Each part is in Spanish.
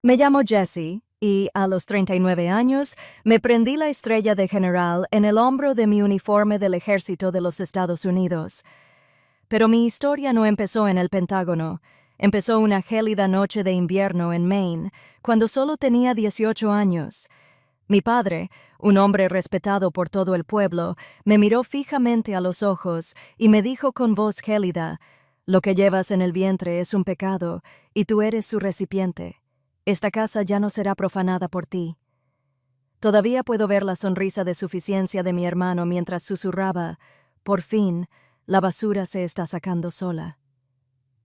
Me llamo Jessie y a los 39 años me prendí la estrella de general en el hombro de mi uniforme del ejército de los Estados Unidos. Pero mi historia no empezó en el Pentágono. Empezó una gélida noche de invierno en Maine, cuando solo tenía 18 años. Mi padre, un hombre respetado por todo el pueblo, me miró fijamente a los ojos y me dijo con voz gélida: «Lo que llevas en el vientre es un pecado, y tú eres su recipiente. Esta casa ya no será profanada por ti». Todavía puedo ver la sonrisa de suficiencia de mi hermano mientras susurraba: «Por fin, la basura se está sacando sola».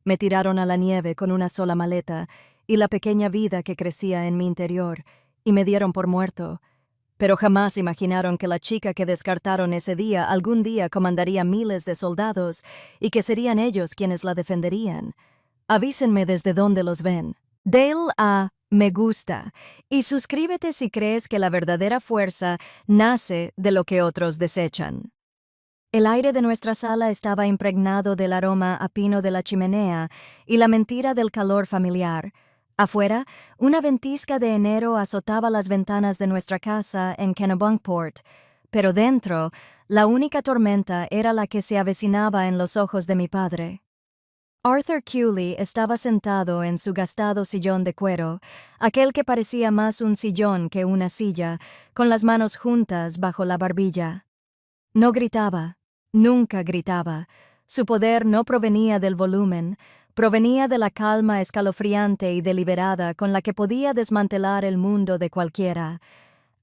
Me tiraron a la nieve con una sola maleta y la pequeña vida que crecía en mi interior, y me dieron por muerto. Pero jamás imaginaron que la chica que descartaron ese día algún día comandaría miles de soldados y que serían ellos quienes la defenderían. Avísenme desde dónde los ven. Dale a me gusta y suscríbete si crees que la verdadera fuerza nace de lo que otros desechan. El aire de nuestra sala estaba impregnado del aroma a pino de la chimenea y la mentira del calor familiar. Afuera, una ventisca de enero azotaba las ventanas de nuestra casa en Kennebunkport, pero dentro, la única tormenta era la que se avecinaba en los ojos de mi padre. Arthur Cooley estaba sentado en su gastado sillón de cuero, aquel que parecía más un sillón que una silla, con las manos juntas bajo la barbilla. No gritaba, nunca gritaba. Su poder no provenía del volumen, provenía de la calma escalofriante y deliberada con la que podía desmantelar el mundo de cualquiera.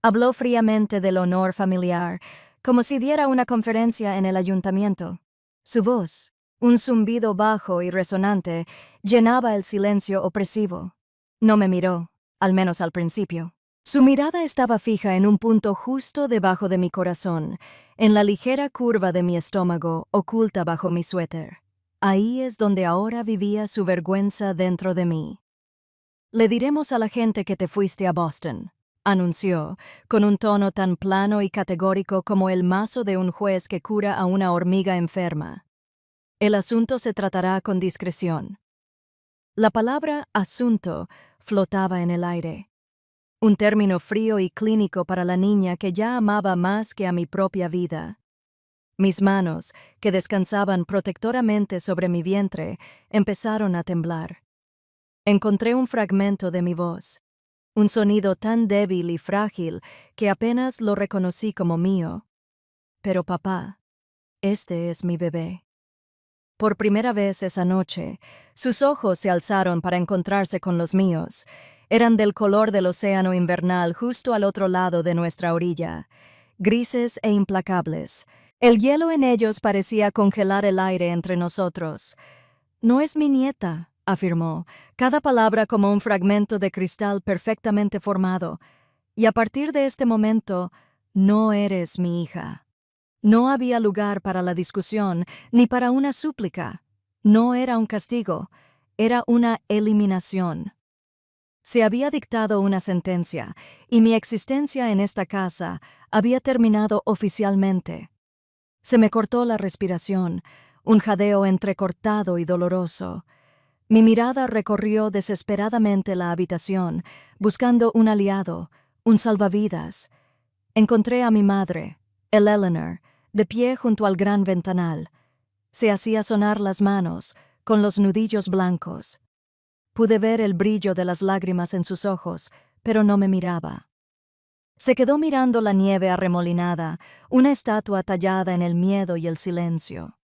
Habló fríamente del honor familiar, como si diera una conferencia en el ayuntamiento. Su voz, un zumbido bajo y resonante, llenaba el silencio opresivo. No me miró, al menos al principio. Su mirada estaba fija en un punto justo debajo de mi corazón, en la ligera curva de mi estómago, oculta bajo mi suéter. Ahí es donde ahora vivía su vergüenza dentro de mí. «Le diremos a la gente que te fuiste a Boston», anunció, con un tono tan plano y categórico como el mazo de un juez que cura a una hormiga enferma. «El asunto se tratará con discreción». La palabra «asunto» flotaba en el aire. Un término frío y clínico para la niña que ya amaba más que a mi propia vida. Mis manos, que descansaban protectoramente sobre mi vientre, empezaron a temblar. Encontré un fragmento de mi voz, un sonido tan débil y frágil que apenas lo reconocí como mío. «Pero papá, este es mi bebé». Por primera vez esa noche, sus ojos se alzaron para encontrarse con los míos. Eran del color del océano invernal justo al otro lado de nuestra orilla, grises e implacables. El hielo en ellos parecía congelar el aire entre nosotros. «No es mi nieta», afirmó, cada palabra como un fragmento de cristal perfectamente formado. «Y a partir de este momento, no eres mi hija». No había lugar para la discusión ni para una súplica. No era un castigo, era una eliminación. Se había dictado una sentencia, y mi existencia en esta casa había terminado oficialmente. Se me cortó la respiración, un jadeo entrecortado y doloroso. Mi mirada recorrió desesperadamente la habitación, buscando un aliado, un salvavidas. Encontré a mi madre, Eleanor, de pie junto al gran ventanal. Se hacía sonar las manos, con los nudillos blancos. Pude ver el brillo de las lágrimas en sus ojos, pero no me miraba. Se quedó mirando la nieve arremolinada, una estatua tallada en el miedo y el silencio.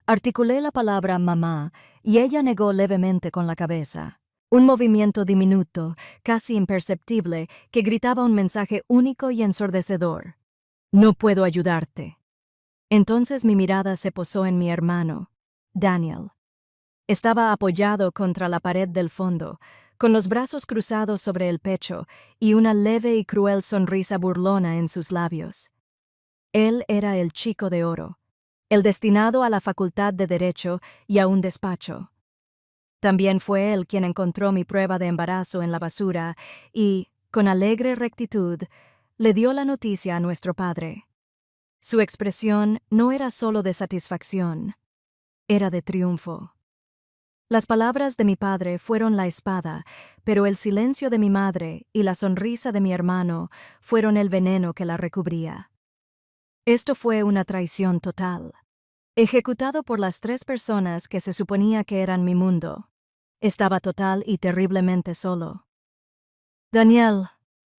Articulé la palabra mamá, y ella negó levemente con la cabeza. Un movimiento diminuto, casi imperceptible, que gritaba un mensaje único y ensordecedor. «No puedo ayudarte». Entonces mi mirada se posó en mi hermano, Daniel. Estaba apoyado contra la pared del fondo, con los brazos cruzados sobre el pecho y una leve y cruel sonrisa burlona en sus labios. Él era el chico de oro, el destinado a la facultad de Derecho y a un despacho. También fue él quien encontró mi prueba de embarazo en la basura y, con alegre rectitud, le dio la noticia a nuestro padre. Su expresión no era solo de satisfacción, era de triunfo. Las palabras de mi padre fueron la espada, pero el silencio de mi madre y la sonrisa de mi hermano fueron el veneno que la recubría. Esto fue una traición total, ejecutado por las tres personas que se suponía que eran mi mundo. Estaba total y terriblemente solo. «Daniel»,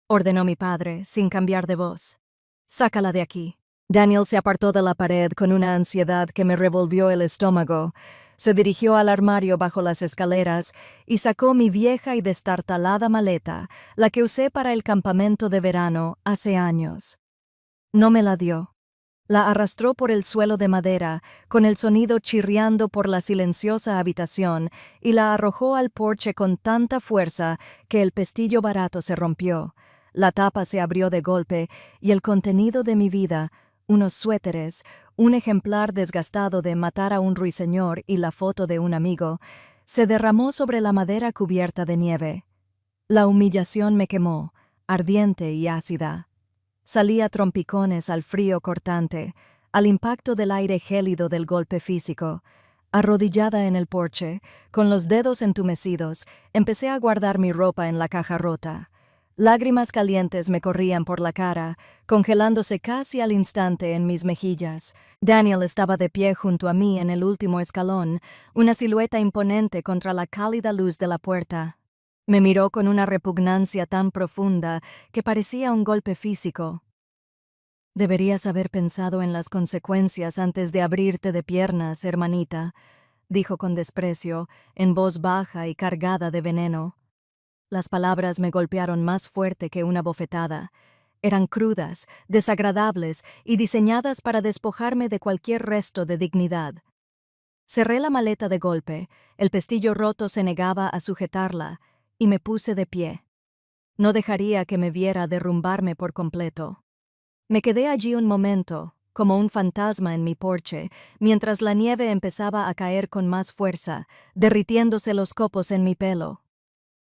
ordenó mi padre, sin cambiar de voz, «sácala de aquí». Daniel se apartó de la pared con una ansiedad que me revolvió el estómago. Se dirigió al armario bajo las escaleras y sacó mi vieja y destartalada maleta, la que usé para el campamento de verano hace años. No me la dio. La arrastró por el suelo de madera, con el sonido chirriando por la silenciosa habitación, y la arrojó al porche con tanta fuerza que el pestillo barato se rompió. La tapa se abrió de golpe, y el contenido de mi vida, unos suéteres, un ejemplar desgastado de Matar a un ruiseñor y la foto de un amigo, se derramó sobre la madera cubierta de nieve. La humillación me quemó, ardiente y ácida. Salí a trompicones al frío cortante, al impacto del aire gélido del golpe físico. Arrodillada en el porche, con los dedos entumecidos, empecé a guardar mi ropa en la caja rota. Lágrimas calientes me corrían por la cara, congelándose casi al instante en mis mejillas. Daniel estaba de pie junto a mí en el último escalón, una silueta imponente contra la cálida luz de la puerta. Me miró con una repugnancia tan profunda que parecía un golpe físico. «Deberías haber pensado en las consecuencias antes de abrirte de piernas, hermanita», dijo con desprecio, en voz baja y cargada de veneno. Las palabras me golpearon más fuerte que una bofetada. Eran crudas, desagradables y diseñadas para despojarme de cualquier resto de dignidad. Cerré la maleta de golpe, el pestillo roto se negaba a sujetarla, y me puse de pie. No dejaría que me viera derrumbarme por completo. Me quedé allí un momento, como un fantasma en mi porche, mientras la nieve empezaba a caer con más fuerza, derritiéndose los copos en mi pelo.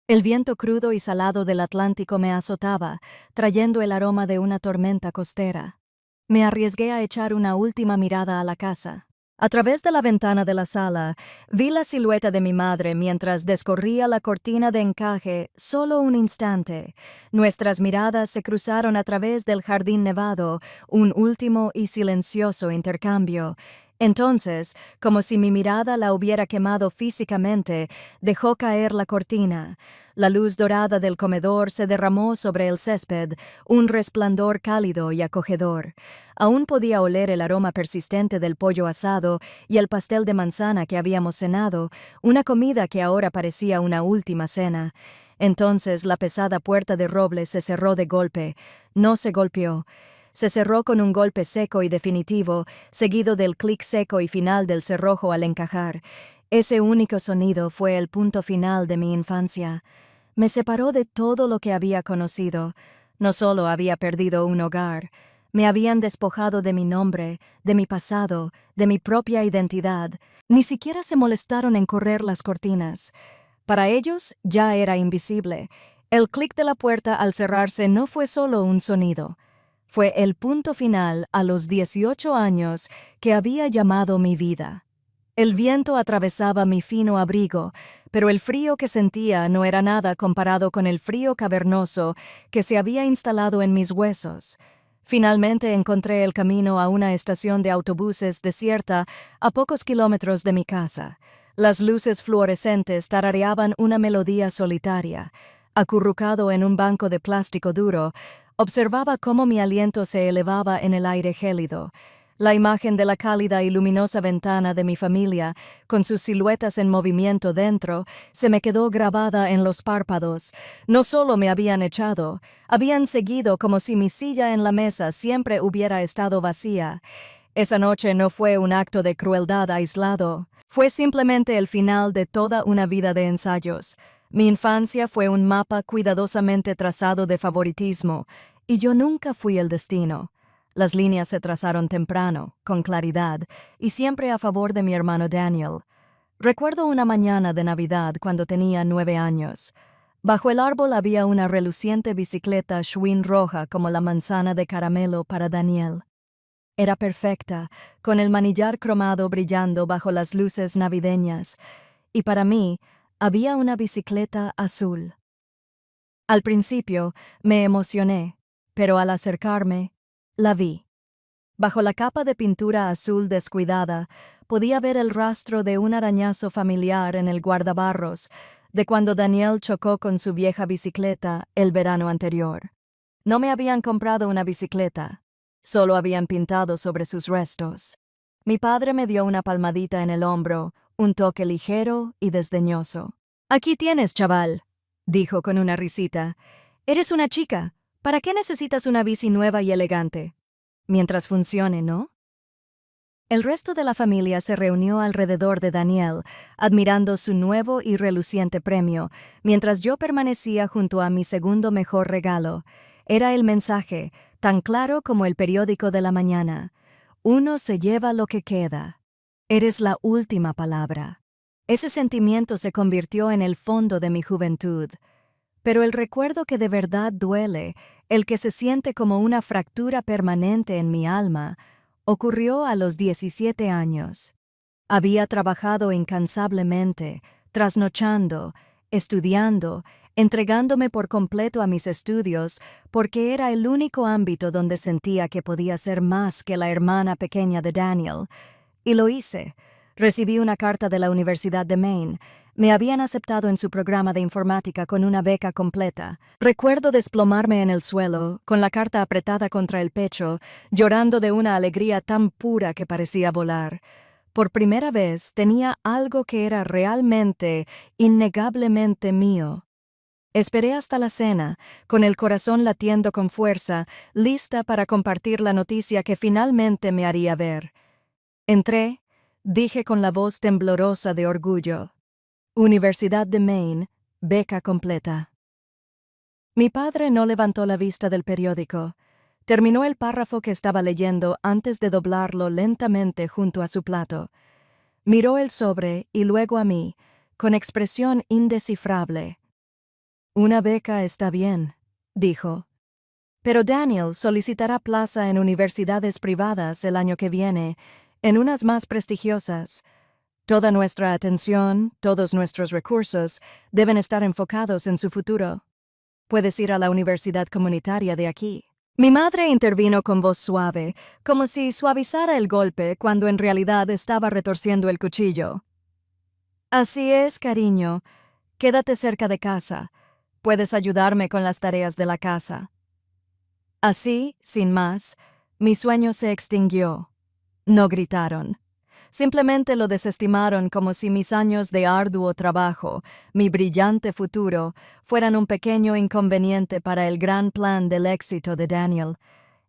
El viento crudo y salado del Atlántico me azotaba, trayendo el aroma de una tormenta costera. Me arriesgué a echar una última mirada a la casa. A través de la ventana de la sala, vi la silueta de mi madre mientras descorría la cortina de encaje solo un instante. Nuestras miradas se cruzaron a través del jardín nevado, un último y silencioso intercambio. Entonces, como si mi mirada la hubiera quemado físicamente, dejó caer la cortina. La luz dorada del comedor se derramó sobre el césped, un resplandor cálido y acogedor. Aún podía oler el aroma persistente del pollo asado y el pastel de manzana que habíamos cenado, una comida que ahora parecía una última cena. Entonces la pesada puerta de roble se cerró de golpe. No se golpeó. Se cerró con un golpe seco y definitivo, seguido del clic seco y final del cerrojo al encajar. Ese único sonido fue el punto final de mi infancia. Me separó de todo lo que había conocido. No solo había perdido un hogar, me habían despojado de mi nombre, de mi pasado, de mi propia identidad. Ni siquiera se molestaron en correr las cortinas. Para ellos ya era invisible. El clic de la puerta al cerrarse no fue solo un sonido. Fue el punto final a los 18 años que había llamado mi vida. El viento atravesaba mi fino abrigo, pero el frío que sentía no era nada comparado con el frío cavernoso que se había instalado en mis huesos. Finalmente encontré el camino a una estación de autobuses desierta a pocos kilómetros de mi casa. Las luces fluorescentes tarareaban una melodía solitaria. Acurrucado en un banco de plástico duro, observaba cómo mi aliento se elevaba en el aire gélido. La imagen de la cálida y luminosa ventana de mi familia, con sus siluetas en movimiento dentro, se me quedó grabada en los párpados. No solo me habían echado, habían seguido como si mi silla en la mesa siempre hubiera estado vacía. Esa noche no fue un acto de crueldad aislado, fue simplemente el final de toda una vida de ensayos. Mi infancia fue un mapa cuidadosamente trazado de favoritismo, y yo nunca fui el destino. Las líneas se trazaron temprano, con claridad, y siempre a favor de mi hermano Daniel. Recuerdo una mañana de Navidad cuando tenía 9 años. Bajo el árbol había una reluciente bicicleta Schwinn roja como la manzana de caramelo para Daniel. Era perfecta, con el manillar cromado brillando bajo las luces navideñas, y para mí había una bicicleta azul. Al principio me emocioné, pero al acercarme, la vi. Bajo la capa de pintura azul descuidada, podía ver el rastro de un arañazo familiar en el guardabarros de cuando Daniel chocó con su vieja bicicleta el verano anterior. No me habían comprado una bicicleta, solo habían pintado sobre sus restos. Mi padre me dio una palmadita en el hombro, un toque ligero y desdeñoso. «Aquí tienes, chaval», dijo con una risita. «Eres una chica. ¿Para qué necesitas una bici nueva y elegante? Mientras funcione, ¿no?» El resto de la familia se reunió alrededor de Daniel, admirando su nuevo y reluciente premio, mientras yo permanecía junto a mi segundo mejor regalo. Era el mensaje, tan claro como el periódico de la mañana. Uno se lleva lo que queda. Eres la última palabra. Ese sentimiento se convirtió en el fondo de mi juventud. Pero el recuerdo que de verdad duele, el que se siente como una fractura permanente en mi alma, ocurrió a los 17 años. Había trabajado incansablemente, trasnochando, estudiando, entregándome por completo a mis estudios porque era el único ámbito donde sentía que podía ser más que la hermana pequeña de Daniel. Y lo hice. Recibí una carta de la Universidad de Maine. Me habían aceptado en su programa de informática con una beca completa. Recuerdo desplomarme en el suelo, con la carta apretada contra el pecho, llorando de una alegría tan pura que parecía volar. Por primera vez tenía algo que era realmente, innegablemente mío. Esperé hasta la cena, con el corazón latiendo con fuerza, lista para compartir la noticia que finalmente me haría ver. Entré, dije con la voz temblorosa de orgullo: «Universidad de Maine, beca completa». Mi padre no levantó la vista del periódico. Terminó el párrafo que estaba leyendo antes de doblarlo lentamente junto a su plato. Miró el sobre y luego a mí, con expresión indescifrable. «Una beca está bien», dijo. «Pero Daniel solicitará plaza en universidades privadas el año que viene, en unas más prestigiosas. Toda nuestra atención, todos nuestros recursos deben estar enfocados en su futuro. Puedes ir a la universidad comunitaria de aquí». Mi madre intervino con voz suave, como si suavizara el golpe cuando en realidad estaba retorciendo el cuchillo. «Así es, cariño. Quédate cerca de casa. Puedes ayudarme con las tareas de la casa». Así, sin más, mi sueño se extinguió. No gritaron. Simplemente lo desestimaron como si mis años de arduo trabajo, mi brillante futuro, fueran un pequeño inconveniente para el gran plan del éxito de Daniel.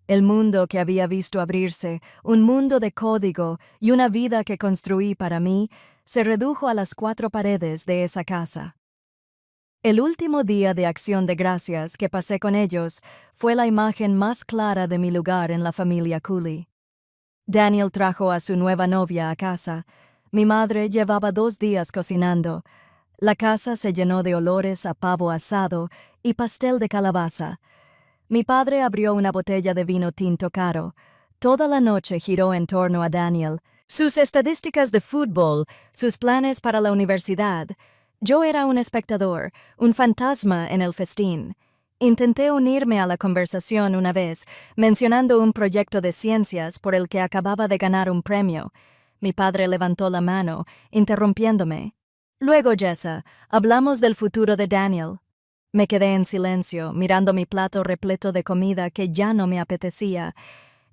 El mundo que había visto abrirse, un mundo de código y una vida que construí para mí, se redujo a las 4 paredes de esa casa. El último día de Acción de Gracias que pasé con ellos fue la imagen más clara de mi lugar en la familia Cooley. Daniel trajo a su nueva novia a casa. Mi madre llevaba 2 días cocinando. La casa se llenó de olores a pavo asado y pastel de calabaza. Mi padre abrió una botella de vino tinto caro. Toda la noche giró en torno a Daniel. Sus estadísticas de fútbol, sus planes para la universidad. Yo era un espectador, un fantasma en el festín. Intenté unirme a la conversación una vez, mencionando un proyecto de ciencias por el que acababa de ganar un premio. Mi padre levantó la mano, interrumpiéndome. «Luego, Jessa, hablamos del futuro de Daniel». Me quedé en silencio, mirando mi plato repleto de comida que ya no me apetecía.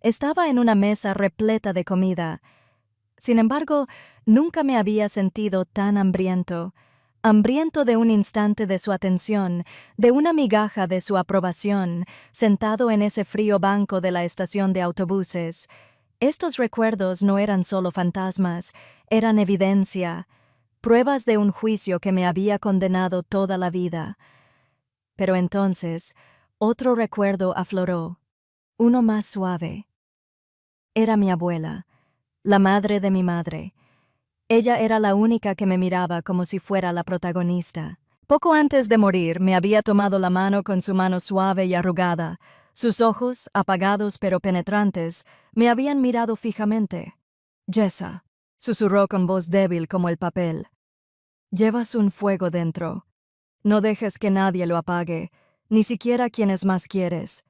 Estaba en una mesa repleta de comida. Sin embargo, nunca me había sentido tan hambriento. Hambriento de un instante de su atención, de una migaja de su aprobación, sentado en ese frío banco de la estación de autobuses. Estos recuerdos no eran solo fantasmas, eran evidencia, pruebas de un juicio que me había condenado toda la vida. Pero entonces, otro recuerdo afloró, uno más suave. Era mi abuela, la madre de mi madre. Ella era la única que me miraba como si fuera la protagonista. Poco antes de morir, me había tomado la mano con su mano suave y arrugada. Sus ojos, apagados pero penetrantes, me habían mirado fijamente. «Jessa», susurró con voz débil como el papel. Llevas un fuego dentro. No dejes que nadie lo apague, ni siquiera quienes más quieres.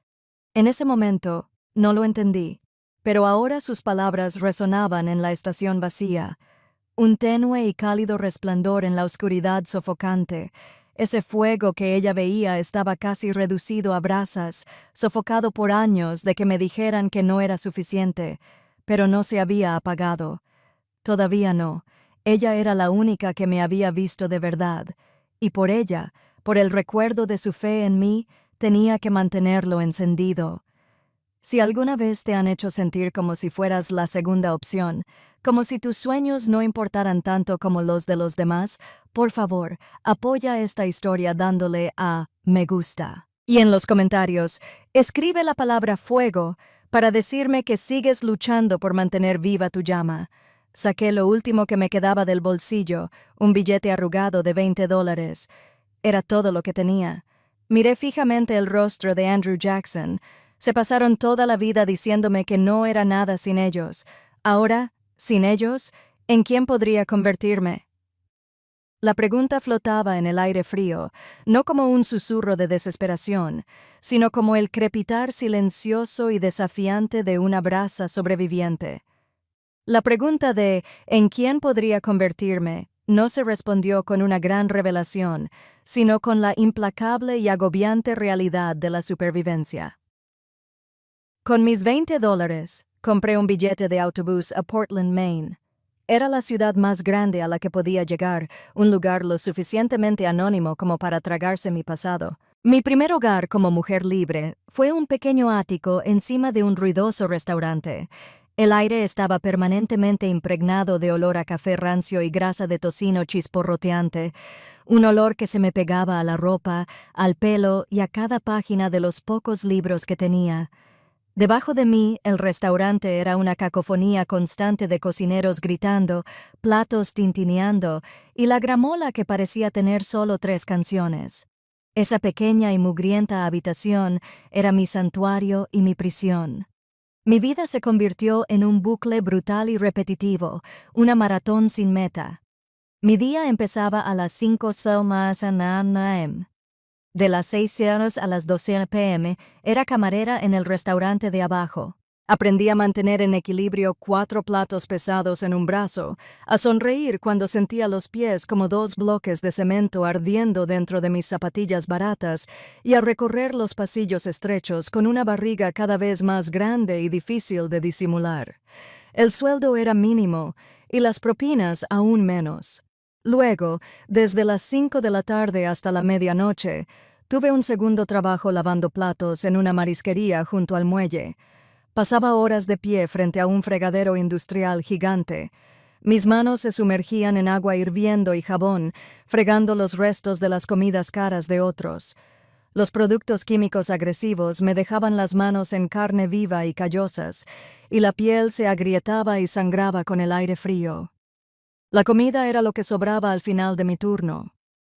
En ese momento, no lo entendí, pero ahora sus palabras resonaban en la estación vacía. Un tenue y cálido resplandor en la oscuridad sofocante. Ese fuego que ella veía estaba casi reducido a brasas, sofocado por años de que me dijeran que no era suficiente, pero no se había apagado. Todavía no. Ella era la única que me había visto de verdad, y por ella, por el recuerdo de su fe en mí, tenía que mantenerlo encendido. Si alguna vez te han hecho sentir como si fueras la segunda opción, como si tus sueños no importaran tanto como los de los demás, por favor, apoya esta historia dándole a me gusta. Y en los comentarios, escribe la palabra fuego para decirme que sigues luchando por mantener viva tu llama. Saqué lo último que me quedaba del bolsillo, un billete arrugado de $20. Era todo lo que tenía. Miré fijamente el rostro de Andrew Jackson. Se pasaron toda la vida diciéndome que no era nada sin ellos. Ahora, sin ellos, ¿en quién podría convertirme? La pregunta flotaba en el aire frío, no como un susurro de desesperación, sino como el crepitar silencioso y desafiante de una brasa sobreviviente. La pregunta de ¿en quién podría convertirme? No se respondió con una gran revelación, sino con la implacable y agobiante realidad de la supervivencia. Con mis $20, compré un billete de autobús a Portland, Maine. Era la ciudad más grande a la que podía llegar, un lugar lo suficientemente anónimo como para tragarse mi pasado. Mi primer hogar como mujer libre fue un pequeño ático encima de un ruidoso restaurante. El aire estaba permanentemente impregnado de olor a café rancio y grasa de tocino chisporroteante, un olor que se me pegaba a la ropa, al pelo y a cada página de los pocos libros que tenía. Debajo de mí, el restaurante era una cacofonía constante de cocineros gritando, platos tintineando y la gramola que parecía tener solo 3 canciones. Esa pequeña y mugrienta habitación era mi santuario y mi prisión. Mi vida se convirtió en un bucle brutal y repetitivo, una maratón sin meta. Mi día empezaba a las 5 am. De las 6 horas a las 12 p.m. era camarera en el restaurante de abajo. Aprendí a mantener en equilibrio 4 platos pesados en un brazo, a sonreír cuando sentía los pies como 2 bloques de cemento ardiendo dentro de mis zapatillas baratas y a recorrer los pasillos estrechos con una barriga cada vez más grande y difícil de disimular. El sueldo era mínimo y las propinas aún menos. Luego, desde las 5 de la tarde hasta la medianoche, tuve un segundo trabajo lavando platos en una marisquería junto al muelle. Pasaba horas de pie frente a un fregadero industrial gigante. Mis manos se sumergían en agua hirviendo y jabón, fregando los restos de las comidas caras de otros. Los productos químicos agresivos me dejaban las manos en carne viva y callosas, y la piel se agrietaba y sangraba con el aire frío. La comida era lo que sobraba al final de mi turno.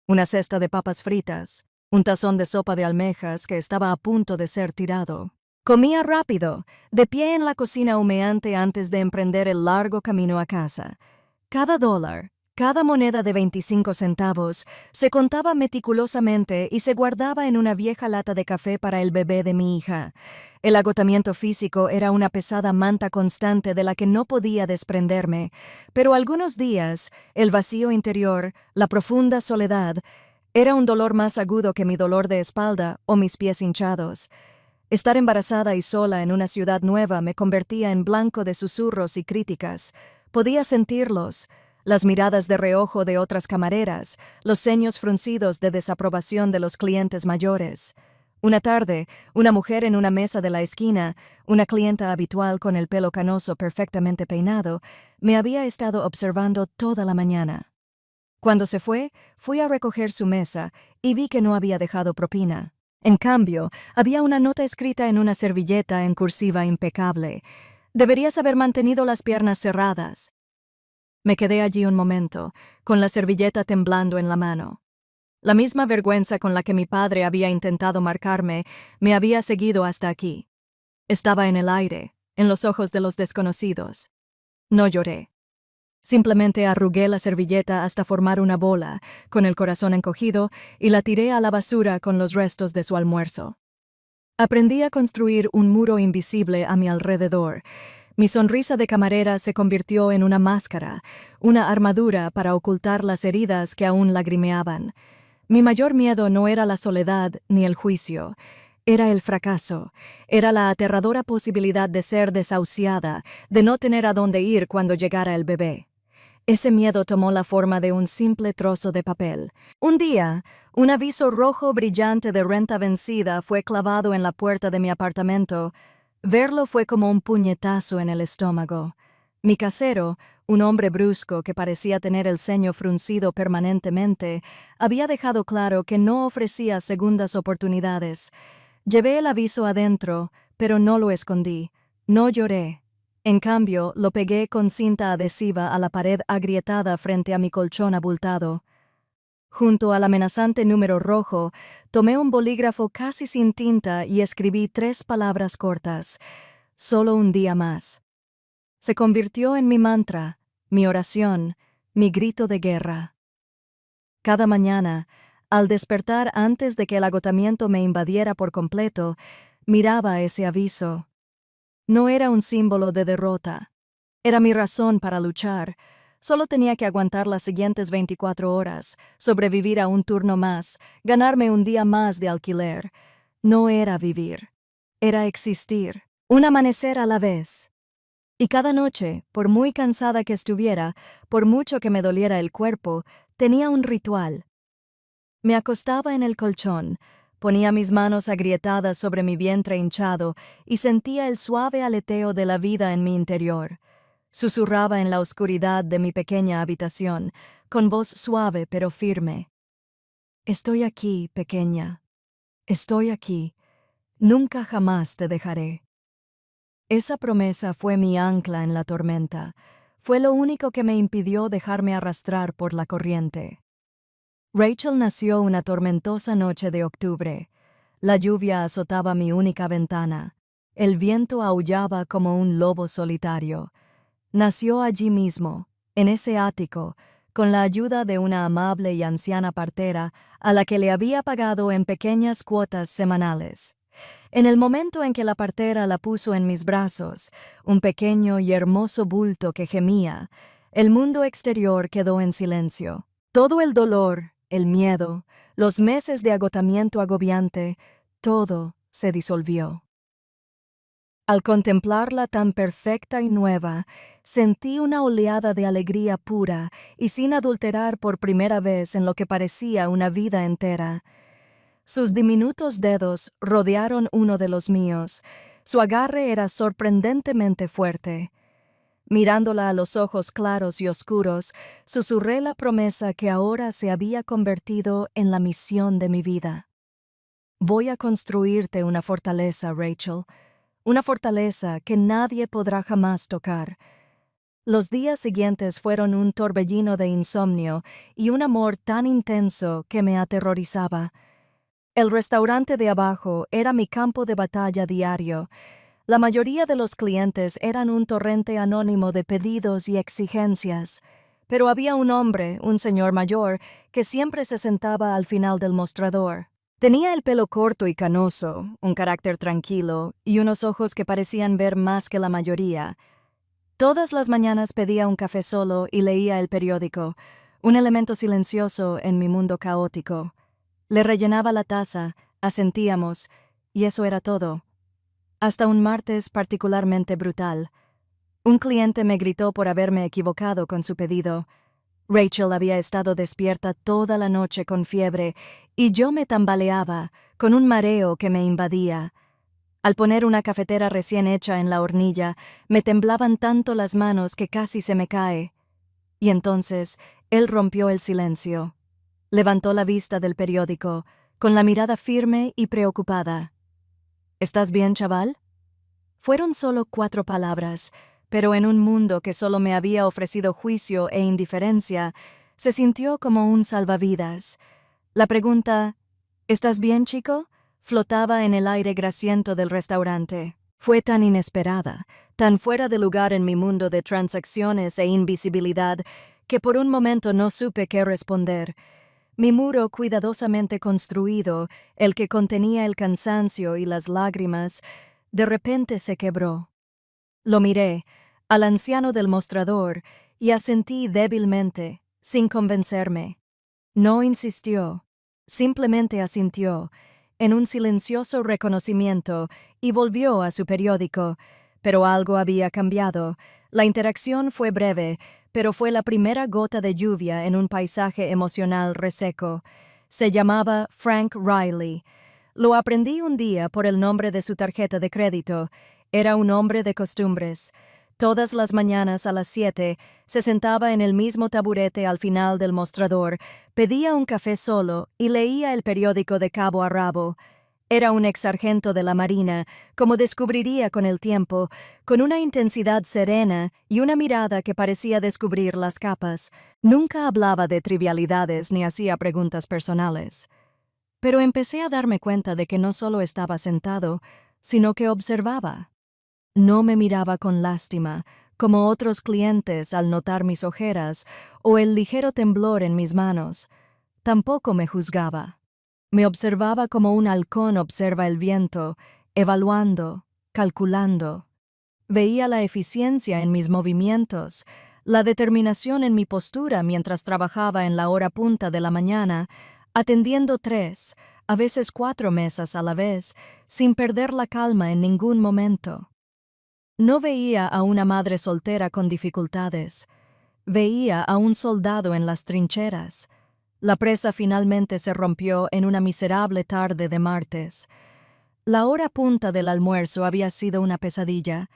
Una cesta de papas fritas, un tazón de sopa de almejas que estaba a punto de ser tirado. Comía rápido, de pie en la cocina humeante antes de emprender el largo camino a casa. Cada dólar, cada moneda de 25 centavos, se contaba meticulosamente y se guardaba en una vieja lata de café para el bebé de mi hija. El agotamiento físico era una pesada manta constante de la que no podía desprenderme, pero algunos días, el vacío interior, la profunda soledad, era un dolor más agudo que mi dolor de espalda o mis pies hinchados. Estar embarazada y sola en una ciudad nueva me convertía en blanco de susurros y críticas. Podía sentirlos, las miradas de reojo de otras camareras, los ceños fruncidos de desaprobación de los clientes mayores. Una tarde, una mujer en una mesa de la esquina, una clienta habitual con el pelo canoso perfectamente peinado, me había estado observando toda la mañana. Cuando se fue, fui a recoger su mesa y vi que no había dejado propina. En cambio, había una nota escrita en una servilleta en cursiva impecable. Deberías haber mantenido las piernas cerradas. Me quedé allí un momento, con la servilleta temblando en la mano. La misma vergüenza con la que mi padre había intentado marcarme me había seguido hasta aquí. Estaba en el aire, en los ojos de los desconocidos. No lloré. Simplemente arrugué la servilleta hasta formar una bola, con el corazón encogido, y la tiré a la basura con los restos de su almuerzo. Aprendí a construir un muro invisible a mi alrededor. Mi sonrisa de camarera se convirtió en una máscara, una armadura para ocultar las heridas que aún lagrimeaban. Mi mayor miedo no era la soledad ni el juicio. Era el fracaso. Era la aterradora posibilidad de ser desahuciada, de no tener a dónde ir cuando llegara el bebé. Ese miedo tomó la forma de un simple trozo de papel. Un día, un aviso rojo brillante de renta vencida fue clavado en la puerta de mi apartamento. Verlo fue como un puñetazo en el estómago. Mi casero, un hombre brusco que parecía tener el ceño fruncido permanentemente, había dejado claro que no ofrecía segundas oportunidades. Llevé el aviso adentro, pero no lo escondí. No lloré. En cambio, lo pegué con cinta adhesiva a la pared agrietada frente a mi colchón abultado. Junto al amenazante número rojo, tomé un bolígrafo casi sin tinta y escribí 3 palabras cortas. Solo un día más. Se convirtió en mi mantra, mi oración, mi grito de guerra. Cada mañana, al despertar antes de que el agotamiento me invadiera por completo, miraba ese aviso. No era un símbolo de derrota. Era mi razón para luchar. Solo tenía que aguantar las siguientes 24 horas, sobrevivir a un turno más, ganarme un día más de alquiler. No era vivir. Era existir. Un amanecer a la vez. Y cada noche, por muy cansada que estuviera, por mucho que me doliera el cuerpo, tenía un ritual. Me acostaba en el colchón, ponía mis manos agrietadas sobre mi vientre hinchado y sentía el suave aleteo de la vida en mi interior. Susurraba en la oscuridad de mi pequeña habitación, con voz suave pero firme. Estoy aquí, pequeña. Estoy aquí. Nunca jamás te dejaré. Esa promesa fue mi ancla en la tormenta. Fue lo único que me impidió dejarme arrastrar por la corriente. Rachel nació una tormentosa noche de octubre. La lluvia azotaba mi única ventana. El viento aullaba como un lobo solitario. Nació allí mismo, en ese ático, con la ayuda de una amable y anciana partera a la que le había pagado en pequeñas cuotas semanales. En el momento en que la partera la puso en mis brazos, un pequeño y hermoso bulto que gemía, el mundo exterior quedó en silencio. Todo el dolor, el miedo, los meses de agotamiento agobiante, todo se disolvió. Al contemplarla tan perfecta y nueva, sentí una oleada de alegría pura y sin adulterar por primera vez en lo que parecía una vida entera. Sus diminutos dedos rodearon uno de los míos. Su agarre era sorprendentemente fuerte. Mirándola a los ojos claros y oscuros, susurré la promesa que ahora se había convertido en la misión de mi vida. Voy a construirte una fortaleza, Rachel, una fortaleza que nadie podrá jamás tocar. Los días siguientes fueron un torbellino de insomnio y un amor tan intenso que me aterrorizaba. El restaurante de abajo era mi campo de batalla diario. La mayoría de los clientes eran un torrente anónimo de pedidos y exigencias, pero había un hombre, un señor mayor, que siempre se sentaba al final del mostrador. Tenía el pelo corto y canoso, un carácter tranquilo y unos ojos que parecían ver más que la mayoría. Todas las mañanas pedía un café solo y leía el periódico, un elemento silencioso en mi mundo caótico. Le rellenaba la taza, asentíamos, y eso era todo. Hasta un martes particularmente brutal. Un cliente me gritó por haberme equivocado con su pedido. Rachel había estado despierta toda la noche con fiebre y yo me tambaleaba, con un mareo que me invadía. Al poner una cafetera recién hecha en la hornilla, me temblaban tanto las manos que casi se me cae. Y entonces él rompió el silencio. Levantó la vista del periódico, con la mirada firme y preocupada. ¿Estás bien, chaval? Fueron solo 4 palabras, pero en un mundo que solo me había ofrecido juicio e indiferencia, se sintió como un salvavidas. La pregunta, ¿estás bien, chico?, flotaba en el aire grasiento del restaurante. Fue tan inesperada, tan fuera de lugar en mi mundo de transacciones e invisibilidad, que por un momento no supe qué responder. Mi muro cuidadosamente construido, el que contenía el cansancio y las lágrimas, de repente se quebró. Lo miré, al anciano del mostrador, y asentí débilmente, sin convencerme. No insistió, simplemente asintió, en un silencioso reconocimiento, y volvió a su periódico, pero algo había cambiado. La interacción fue breve, pero fue la primera gota de lluvia en un paisaje emocional reseco. Se llamaba Frank Riley. Lo aprendí un día por el nombre de su tarjeta de crédito. Era un hombre de costumbres. Todas las mañanas a las 7 se sentaba en el mismo taburete al final del mostrador, pedía un café solo y leía el periódico de cabo a rabo. Era un ex-sargento de la Marina, como descubriría con el tiempo, con una intensidad serena y una mirada que parecía descubrir las capas. Nunca hablaba de trivialidades ni hacía preguntas personales. Pero empecé a darme cuenta de que no solo estaba sentado, sino que observaba. No me miraba con lástima, como otros clientes al notar mis ojeras o el ligero temblor en mis manos. Tampoco me juzgaba. Me observaba como un halcón observa el viento, evaluando, calculando. Veía la eficiencia en mis movimientos, la determinación en mi postura mientras trabajaba en la hora punta de la mañana, atendiendo 3, a veces 4 mesas a la vez, sin perder la calma en ningún momento. No veía a una madre soltera con dificultades. Veía a un soldado en las trincheras. La presa finalmente se rompió en una miserable tarde de martes. La hora punta del almuerzo había sido una pesadilla.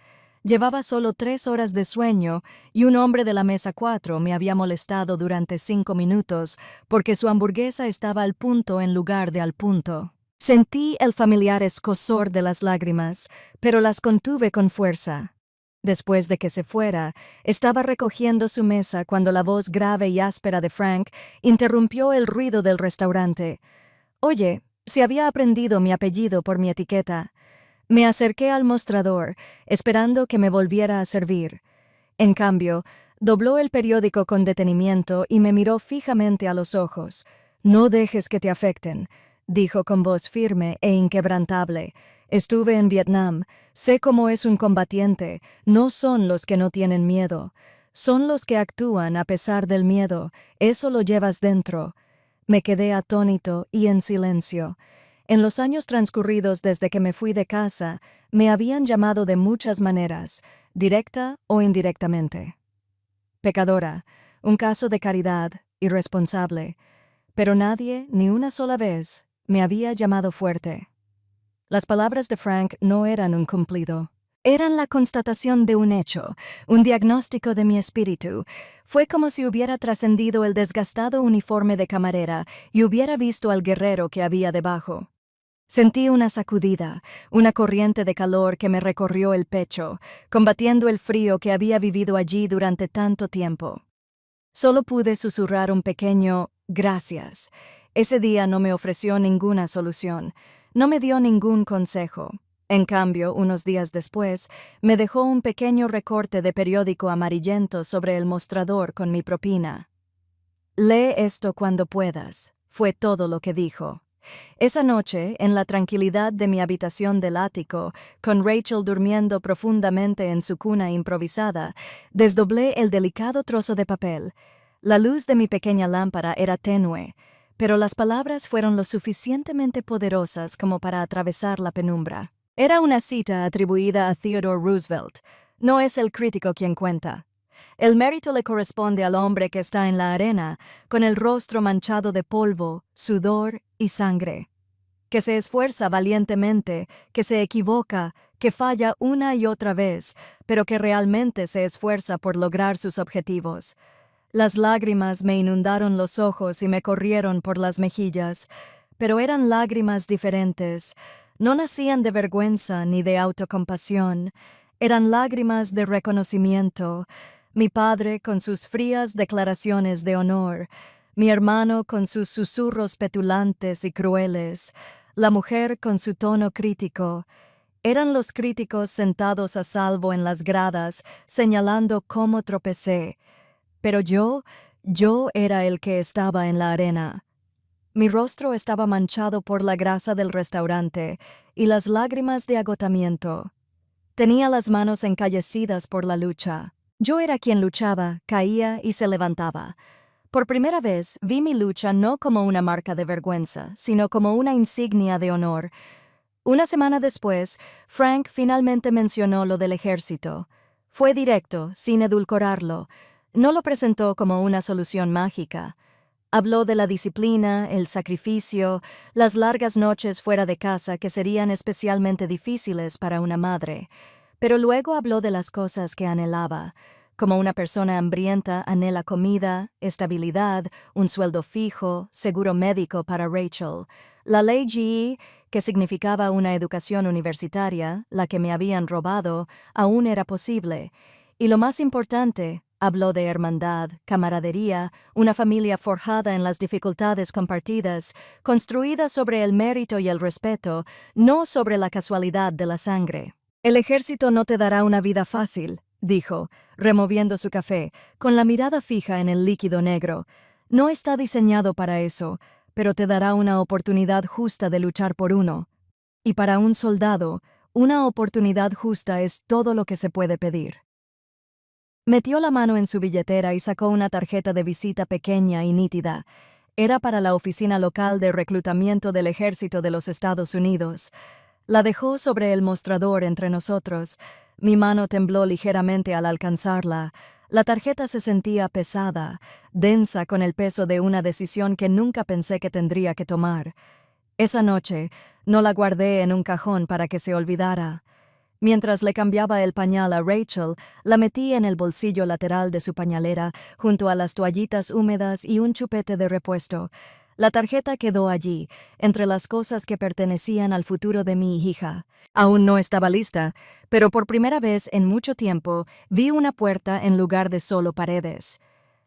Llevaba solo 3 horas de sueño y un hombre de la mesa 4 me había molestado durante 5 minutos porque su hamburguesa estaba al punto en lugar de al punto. Sentí el familiar escozor de las lágrimas, pero las contuve con fuerza. Después de que se fuera, estaba recogiendo su mesa cuando la voz grave y áspera de Frank interrumpió el ruido del restaurante. Oye, si había aprendido mi apellido por mi etiqueta. Me acerqué al mostrador, esperando que me volviera a servir. En cambio, dobló el periódico con detenimiento y me miró fijamente a los ojos. «No dejes que te afecten», dijo con voz firme e inquebrantable. «Estuve en Vietnam. Sé cómo es un combatiente. No son los que no tienen miedo. Son los que actúan a pesar del miedo. Eso lo llevas dentro». Me quedé atónito y en silencio. En los años transcurridos desde que me fui de casa, me habían llamado de muchas maneras, directa o indirectamente. Pecadora, un caso de caridad, irresponsable, pero nadie, ni una sola vez, me había llamado fuerte. Las palabras de Frank no eran un cumplido. Eran la constatación de un hecho, un diagnóstico de mi espíritu. Fue como si hubiera trascendido el desgastado uniforme de camarera y hubiera visto al guerrero que había debajo. Sentí una sacudida, una corriente de calor que me recorrió el pecho, combatiendo el frío que había vivido allí durante tanto tiempo. Solo pude susurrar un pequeño «gracias». Ese día no me ofreció ninguna solución, no me dio ningún consejo. En cambio, unos días después, me dejó un pequeño recorte de periódico amarillento sobre el mostrador con mi propina. «Lee esto cuando puedas», fue todo lo que dijo. Esa noche, en la tranquilidad de mi habitación del ático, con Rachel durmiendo profundamente en su cuna improvisada, desdoblé el delicado trozo de papel. La luz de mi pequeña lámpara era tenue, pero las palabras fueron lo suficientemente poderosas como para atravesar la penumbra. Era una cita atribuida a Theodore Roosevelt. No es el crítico quien cuenta. El mérito le corresponde al hombre que está en la arena, con el rostro manchado de polvo, sudor y sangre. Que se esfuerza valientemente, que se equivoca, que falla una y otra vez, pero que realmente se esfuerza por lograr sus objetivos. Las lágrimas me inundaron los ojos y me corrieron por las mejillas, pero eran lágrimas diferentes. No nacían de vergüenza ni de autocompasión. Eran lágrimas de reconocimiento. Mi padre con sus frías declaraciones de honor, mi hermano con sus susurros petulantes y crueles, la mujer con su tono crítico. Eran los críticos sentados a salvo en las gradas, señalando cómo tropecé. Pero yo era el que estaba en la arena. Mi rostro estaba manchado por la grasa del restaurante y las lágrimas de agotamiento. Tenía las manos encallecidas por la lucha. Yo era quien luchaba, caía y se levantaba. Por primera vez vi mi lucha no como una marca de vergüenza, sino como una insignia de honor. Una semana después, Frank finalmente mencionó lo del ejército. Fue directo, sin edulcorarlo. No lo presentó como una solución mágica. Habló de la disciplina, el sacrificio, las largas noches fuera de casa que serían especialmente difíciles para una madre. Pero luego habló de las cosas que anhelaba. Como una persona hambrienta anhela comida, estabilidad, un sueldo fijo, seguro médico para Rachel. La ley GE, que significaba una educación universitaria, la que me habían robado, aún era posible. Y lo más importante, habló de hermandad, camaradería, una familia forjada en las dificultades compartidas, construida sobre el mérito y el respeto, no sobre la casualidad de la sangre. El ejército no te dará una vida fácil, dijo, removiendo su café, con la mirada fija en el líquido negro. No está diseñado para eso, pero te dará una oportunidad justa de luchar por uno. Y para un soldado, una oportunidad justa es todo lo que se puede pedir. Metió la mano en su billetera y sacó una tarjeta de visita pequeña y nítida. Era para la oficina local de reclutamiento del Ejército de los Estados Unidos. La dejó sobre el mostrador entre nosotros. Mi mano tembló ligeramente al alcanzarla. La tarjeta se sentía pesada, densa con el peso de una decisión que nunca pensé que tendría que tomar. Esa noche, no la guardé en un cajón para que se olvidara. Mientras le cambiaba el pañal a Rachel, la metí en el bolsillo lateral de su pañalera, junto a las toallitas húmedas y un chupete de repuesto. La tarjeta quedó allí, entre las cosas que pertenecían al futuro de mi hija. Aún no estaba lista, pero por primera vez en mucho tiempo vi una puerta en lugar de solo paredes.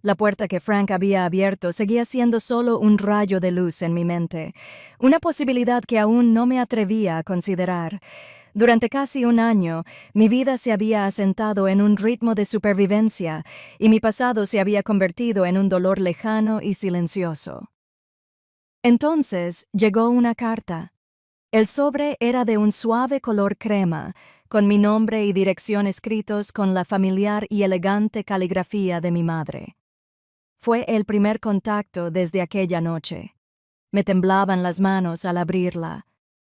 La puerta que Frank había abierto seguía siendo solo un rayo de luz en mi mente, una posibilidad que aún no me atrevía a considerar. Durante casi un año, mi vida se había asentado en un ritmo de supervivencia y mi pasado se había convertido en un dolor lejano y silencioso. Entonces llegó una carta. El sobre era de un suave color crema, con mi nombre y dirección escritos con la familiar y elegante caligrafía de mi madre. Fue el primer contacto desde aquella noche. Me temblaban las manos al abrirla.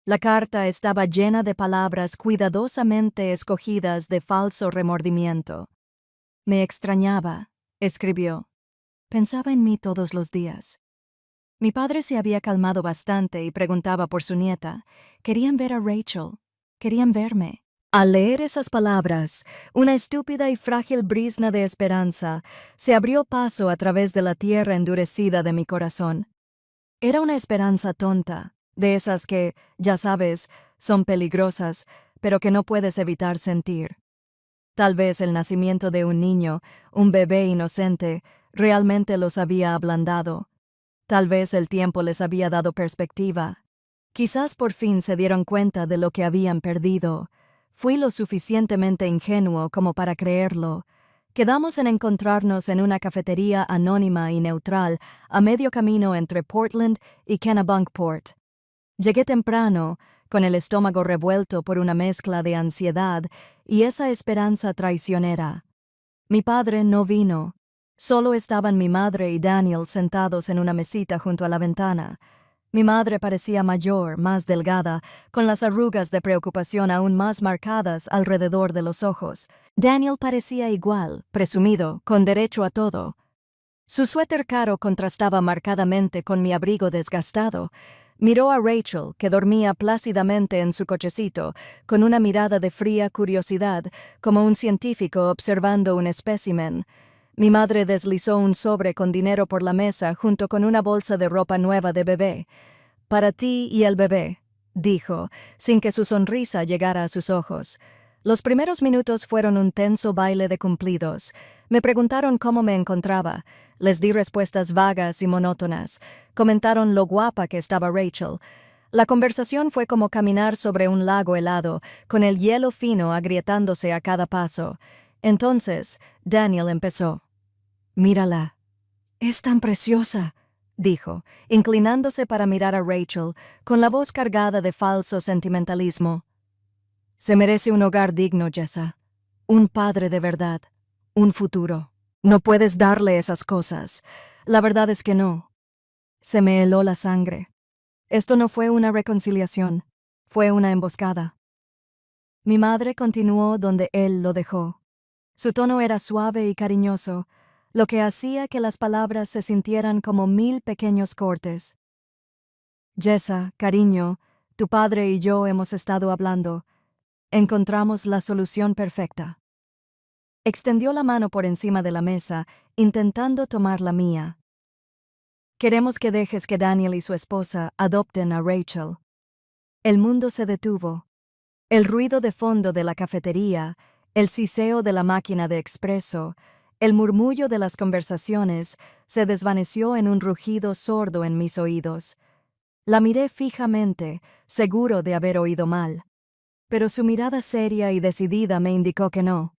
La carta estaba llena de palabras cuidadosamente escogidas de falso remordimiento. Me extrañaba, escribió. Pensaba en mí todos los días. Mi padre se había calmado bastante y preguntaba por su nieta. Querían ver a Rachel. Querían verme. Al leer esas palabras, una estúpida y frágil brisna de esperanza se abrió paso a través de la tierra endurecida de mi corazón. Era una esperanza tonta, de esas que, ya sabes, son peligrosas, pero que no puedes evitar sentir. Tal vez el nacimiento de un niño, un bebé inocente, realmente los había ablandado. Tal vez el tiempo les había dado perspectiva. Quizás por fin se dieron cuenta de lo que habían perdido. Fui lo suficientemente ingenuo como para creerlo. Quedamos en encontrarnos en una cafetería anónima y neutral a medio camino entre Portland y Kennebunkport. Llegué temprano, con el estómago revuelto por una mezcla de ansiedad y esa esperanza traicionera. Mi padre no vino. Solo estaban mi madre y Daniel sentados en una mesita junto a la ventana. Mi madre parecía mayor, más delgada, con las arrugas de preocupación aún más marcadas alrededor de los ojos. Daniel parecía igual, presumido, con derecho a todo. Su suéter caro contrastaba marcadamente con mi abrigo desgastado. Miró a Rachel, que dormía plácidamente en su cochecito, con una mirada de fría curiosidad, como un científico observando un espécimen. Mi madre deslizó un sobre con dinero por la mesa junto con una bolsa de ropa nueva de bebé. «Para ti y el bebé», dijo, sin que su sonrisa llegara a sus ojos. Los primeros minutos fueron un tenso baile de cumplidos. Me preguntaron cómo me encontraba. Les di respuestas vagas y monótonas. Comentaron lo guapa que estaba Rachel. La conversación fue como caminar sobre un lago helado, con el hielo fino agrietándose a cada paso. Entonces, Daniel empezó. «Mírala. Es tan preciosa», dijo, inclinándose para mirar a Rachel, con la voz cargada de falso sentimentalismo. «Se merece un hogar digno, Jessa. Un padre de verdad. Un futuro. No puedes darle esas cosas. La verdad es que no». Se me heló la sangre. Esto no fue una reconciliación, fue una emboscada. Mi madre continuó donde él lo dejó. Su tono era suave y cariñoso, lo que hacía que las palabras se sintieran como 1000 pequeños cortes. «Jessa, cariño, tu padre y yo hemos estado hablando. Encontramos la solución perfecta». Extendió la mano por encima de la mesa, intentando tomar la mía. «Queremos que dejes que Daniel y su esposa adopten a Rachel». El mundo se detuvo. El ruido de fondo de la cafetería, el siseo de la máquina de expreso, el murmullo de las conversaciones se desvaneció en un rugido sordo en mis oídos. La miré fijamente, seguro de haber oído mal. Pero su mirada seria y decidida me indicó que no.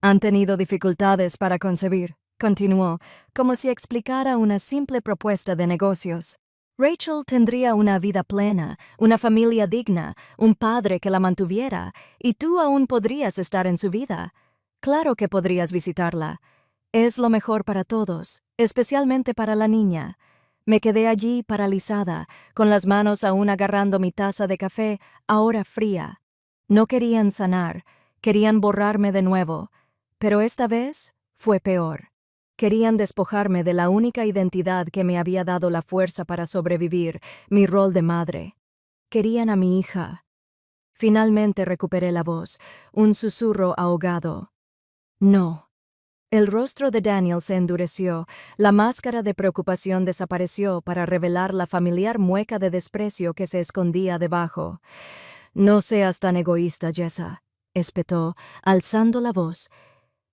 «Han tenido dificultades para concebir», continuó, como si explicara una simple propuesta de negocios. «Rachel tendría una vida plena, una familia digna, un padre que la mantuviera, y tú aún podrías estar en su vida. Claro que podrías visitarla. Es lo mejor para todos, especialmente para la niña». Me quedé allí paralizada, con las manos aún agarrando mi taza de café, ahora fría. No querían sanar, querían borrarme de nuevo, pero esta vez fue peor. Querían despojarme de la única identidad que me había dado la fuerza para sobrevivir, mi rol de madre. Querían a mi hija. Finalmente recuperé la voz, un susurro ahogado. «No». El rostro de Daniel se endureció, la máscara de preocupación desapareció para revelar la familiar mueca de desprecio que se escondía debajo. «No seas tan egoísta, Jessa», espetó, alzando la voz.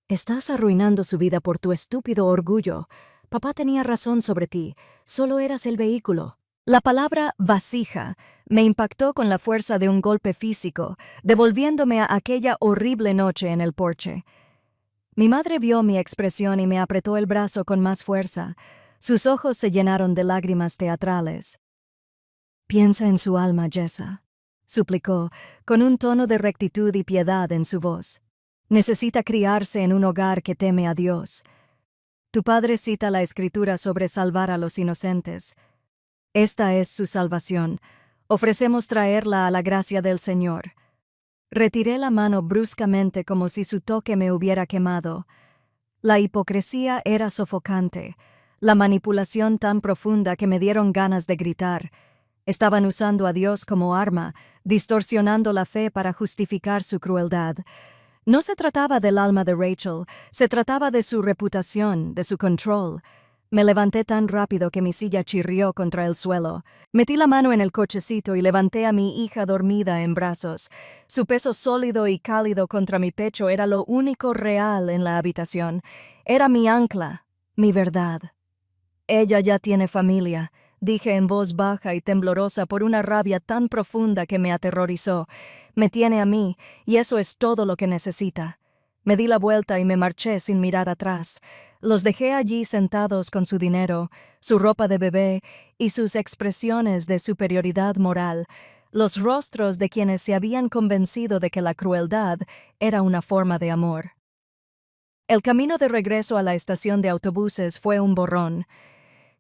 «Estás arruinando su vida por tu estúpido orgullo. Papá tenía razón sobre ti, solo eras el vehículo». La palabra vasija me impactó con la fuerza de un golpe físico, devolviéndome a aquella horrible noche en el porche. Mi madre vio mi expresión y me apretó el brazo con más fuerza. Sus ojos se llenaron de lágrimas teatrales. «Piensa en su alma, Jessa», suplicó, con un tono de rectitud y piedad en su voz. «Necesita criarse en un hogar que teme a Dios. Tu padre cita la Escritura sobre salvar a los inocentes. Esta es su salvación. Ofrecemos traerla a la gracia del Señor». Retiré la mano bruscamente como si su toque me hubiera quemado. La hipocresía era sofocante, la manipulación tan profunda que me dieron ganas de gritar. Estaban usando a Dios como arma, distorsionando la fe para justificar su crueldad. No se trataba del alma de Rachel, se trataba de su reputación, de su control. Me levanté tan rápido que mi silla chirrió contra el suelo. Metí la mano en el cochecito y levanté a mi hija dormida en brazos. Su peso sólido y cálido contra mi pecho era lo único real en la habitación. Era mi ancla, mi verdad. «Ella ya tiene familia», dije en voz baja y temblorosa por una rabia tan profunda que me aterrorizó. «Me tiene a mí, y eso es todo lo que necesita». Me di la vuelta y me marché sin mirar atrás. Los dejé allí sentados con su dinero, su ropa de bebé y sus expresiones de superioridad moral, los rostros de quienes se habían convencido de que la crueldad era una forma de amor. El camino de regreso a la estación de autobuses fue un borrón.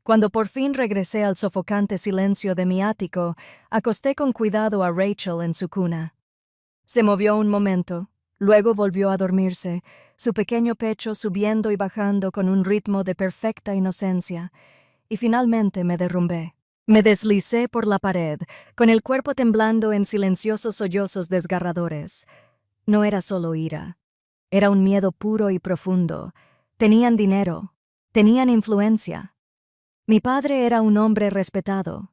Cuando por fin regresé al sofocante silencio de mi ático, acosté con cuidado a Rachel en su cuna. Se movió un momento, luego volvió a dormirse, su pequeño pecho subiendo y bajando con un ritmo de perfecta inocencia, y finalmente me derrumbé. Me deslicé por la pared, con el cuerpo temblando en silenciosos sollozos desgarradores. No era solo ira, era un miedo puro y profundo. Tenían dinero, tenían influencia. Mi padre era un hombre respetado.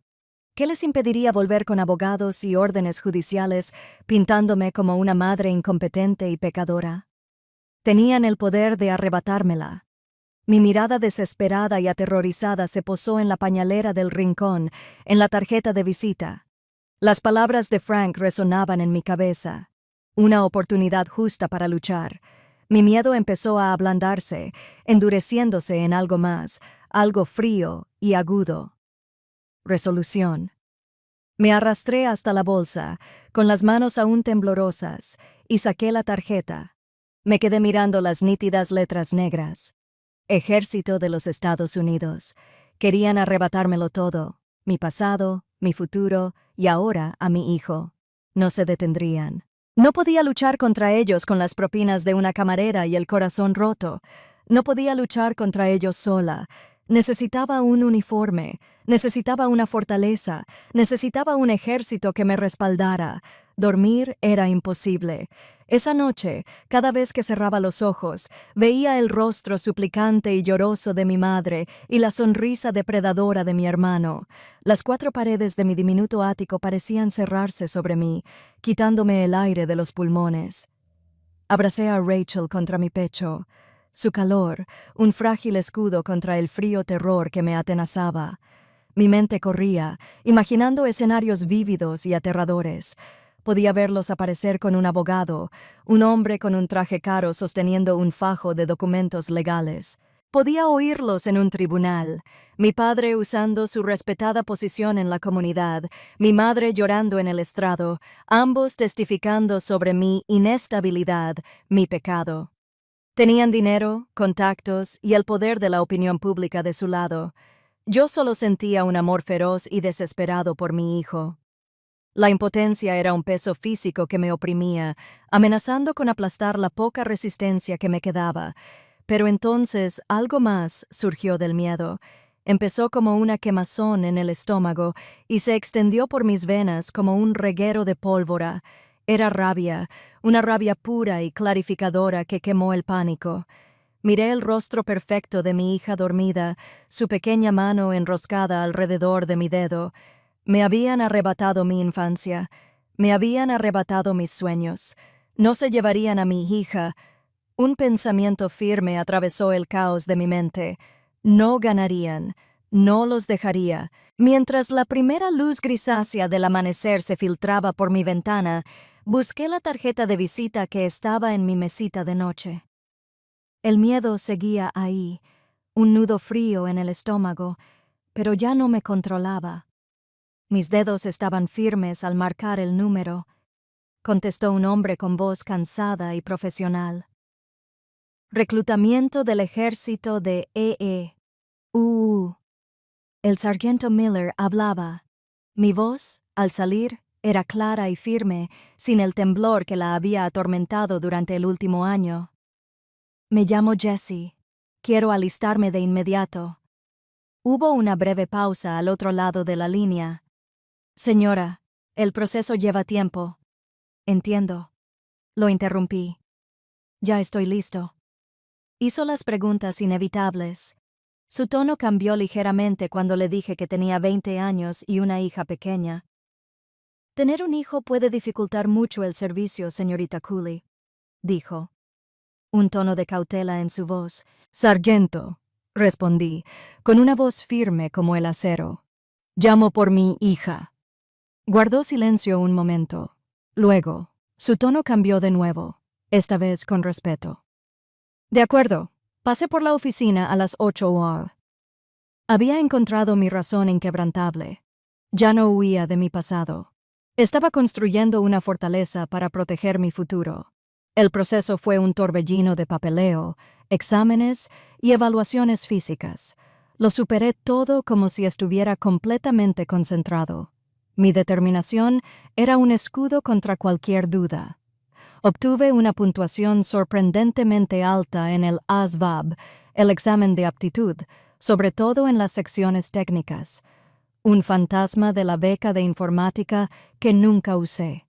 ¿Qué les impediría volver con abogados y órdenes judiciales pintándome como una madre incompetente y pecadora? Tenían el poder de arrebatármela. Mi mirada desesperada y aterrorizada se posó en la pañalera del rincón, en la tarjeta de visita. Las palabras de Frank resonaban en mi cabeza. Una oportunidad justa para luchar. Mi miedo empezó a ablandarse, endureciéndose en algo más, algo frío y agudo. Resolución. Me arrastré hasta la bolsa, con las manos aún temblorosas, y saqué la tarjeta. Me quedé mirando las nítidas letras negras. Ejército de los Estados Unidos. Querían arrebatármelo todo, mi pasado, mi futuro y ahora a mi hijo. No se detendrían. No podía luchar contra ellos con las propinas de una camarera y el corazón roto. No podía luchar contra ellos sola. Necesitaba un uniforme, necesitaba una fortaleza, necesitaba un ejército que me respaldara. Dormir era imposible. Esa noche, cada vez que cerraba los ojos, veía el rostro suplicante y lloroso de mi madre y la sonrisa depredadora de mi hermano. Las 4 paredes de mi diminuto ático parecían cerrarse sobre mí, quitándome el aire de los pulmones. Abracé a Rachel contra mi pecho. Su calor, un frágil escudo contra el frío terror que me atenazaba. Mi mente corría, imaginando escenarios vívidos y aterradores. Podía verlos aparecer con un abogado, un hombre con un traje caro sosteniendo un fajo de documentos legales. Podía oírlos en un tribunal, mi padre usando su respetada posición en la comunidad, mi madre llorando en el estrado, ambos testificando sobre mi inestabilidad, mi pecado. Tenían dinero, contactos y el poder de la opinión pública de su lado. Yo solo sentía un amor feroz y desesperado por mi hijo. La impotencia era un peso físico que me oprimía, amenazando con aplastar la poca resistencia que me quedaba. Pero entonces algo más surgió del miedo. Empezó como una quemazón en el estómago y se extendió por mis venas como un reguero de pólvora. Era rabia, una rabia pura y clarificadora que quemó el pánico. Miré el rostro perfecto de mi hija dormida, su pequeña mano enroscada alrededor de mi dedo. Me habían arrebatado mi infancia, me habían arrebatado mis sueños. No se llevarían a mi hija. Un pensamiento firme atravesó el caos de mi mente. No ganarían, no los dejaría. Mientras la primera luz grisácea del amanecer se filtraba por mi ventana, busqué la tarjeta de visita que estaba en mi mesita de noche. El miedo seguía ahí, un nudo frío en el estómago, pero ya no me controlaba. Mis dedos estaban firmes al marcar el número. Contestó un hombre con voz cansada y profesional. Reclutamiento del ejército de EE. El sargento Miller hablaba. Mi voz, al salir, era clara y firme, sin el temblor que la había atormentado durante el último año. Me llamo Jessie. Quiero alistarme de inmediato. Hubo una breve pausa al otro lado de la línea. Señora, el proceso lleva tiempo. Entiendo. Lo interrumpí. Ya estoy listo. Hizo las preguntas inevitables. Su tono cambió ligeramente cuando le dije que tenía 20 años y una hija pequeña. Tener un hijo puede dificultar mucho el servicio, señorita Cooley, dijo. Un tono de cautela en su voz. Sargento, respondí, con una voz firme como el acero. Llamo por mi hija. Guardó silencio un momento. Luego, su tono cambió de nuevo, esta vez con respeto. De acuerdo, pasé por la oficina a las 8 horas. Había encontrado mi razón inquebrantable. Ya no huía de mi pasado. Estaba construyendo una fortaleza para proteger mi futuro. El proceso fue un torbellino de papeleo, exámenes y evaluaciones físicas. Lo superé todo como si estuviera completamente concentrado. Mi determinación era un escudo contra cualquier duda. Obtuve una puntuación sorprendentemente alta en el ASVAB, el examen de aptitud, sobre todo en las secciones técnicas. Un fantasma de la beca de informática que nunca usé.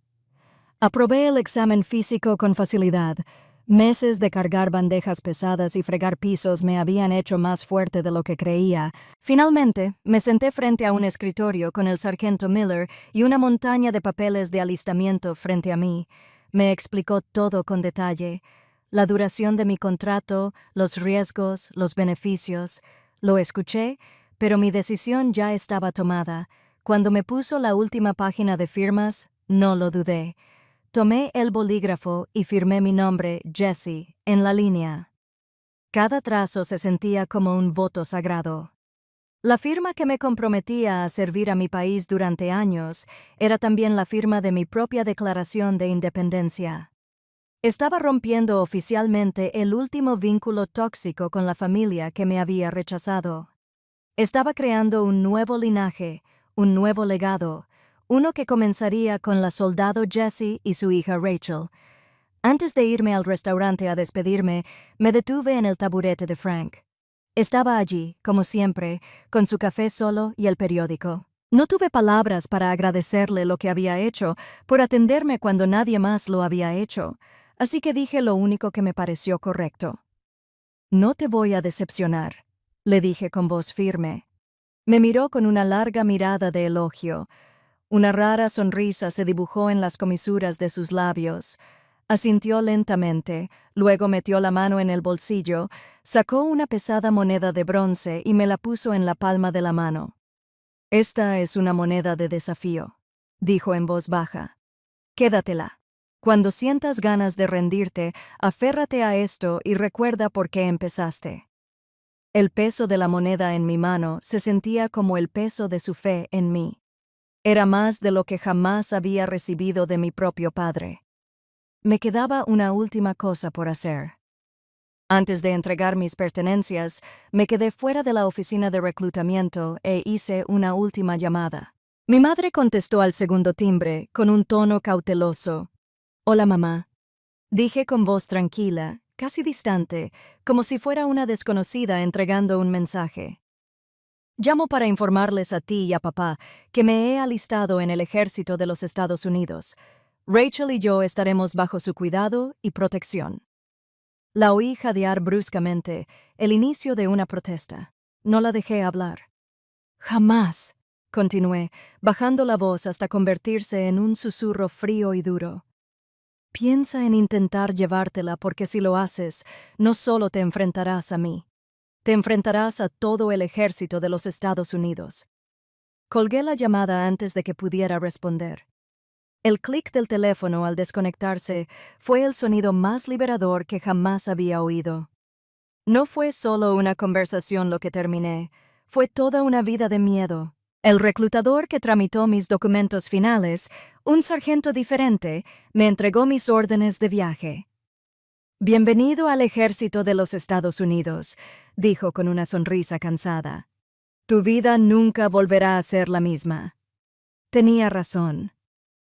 Aprobé el examen físico con facilidad. Meses de cargar bandejas pesadas y fregar pisos me habían hecho más fuerte de lo que creía. Finalmente, me senté frente a un escritorio con el sargento Miller y una montaña de papeles de alistamiento frente a mí. Me explicó todo con detalle. La duración de mi contrato, los riesgos, los beneficios. Lo escuché, pero mi decisión ya estaba tomada. Cuando me puso la última página de firmas, no lo dudé. Tomé el bolígrafo y firmé mi nombre, Jessie, en la línea. Cada trazo se sentía como un voto sagrado. La firma que me comprometía a servir a mi país durante años era también la firma de mi propia declaración de independencia. Estaba rompiendo oficialmente el último vínculo tóxico con la familia que me había rechazado. Estaba creando un nuevo linaje, un nuevo legado, uno que comenzaría con la soldado Jessie y su hija Rachel. Antes de irme al restaurante a despedirme, me detuve en el taburete de Frank. Estaba allí, como siempre, con su café solo y el periódico. No tuve palabras para agradecerle lo que había hecho por atenderme cuando nadie más lo había hecho, así que dije lo único que me pareció correcto. «No te voy a decepcionar», le dije con voz firme. Me miró con una larga mirada de elogio. Una rara sonrisa se dibujó en las comisuras de sus labios. Asintió lentamente, luego metió la mano en el bolsillo, sacó una pesada moneda de bronce y me la puso en la palma de la mano. «Esta es una moneda de desafío», dijo en voz baja. «Quédatela. Cuando sientas ganas de rendirte, aférrate a esto y recuerda por qué empezaste». El peso de la moneda en mi mano se sentía como el peso de su fe en mí. Era más de lo que jamás había recibido de mi propio padre. Me quedaba una última cosa por hacer. Antes de entregar mis pertenencias, me quedé fuera de la oficina de reclutamiento e hice una última llamada. Mi madre contestó al segundo timbre, con un tono cauteloso. «Hola, mamá», dije con voz tranquila, casi distante, como si fuera una desconocida entregando un mensaje. «Llamo para informarles a ti y a papá que me he alistado en el ejército de los Estados Unidos. Rachel y yo estaremos bajo su cuidado y protección». La oí jadear bruscamente, el inicio de una protesta. No la dejé hablar. «Jamás», continué, bajando la voz hasta convertirse en un susurro frío y duro. «Piensa en intentar llevártela porque si lo haces, no solo te enfrentarás a mí. Te enfrentarás a todo el ejército de los Estados Unidos». Colgué la llamada antes de que pudiera responder. El clic del teléfono al desconectarse fue el sonido más liberador que jamás había oído. No fue solo una conversación lo que terminé, fue toda una vida de miedo. El reclutador que tramitó mis documentos finales, un sargento diferente, me entregó mis órdenes de viaje. «Bienvenido al ejército de los Estados Unidos», dijo con una sonrisa cansada. «Tu vida nunca volverá a ser la misma». Tenía razón.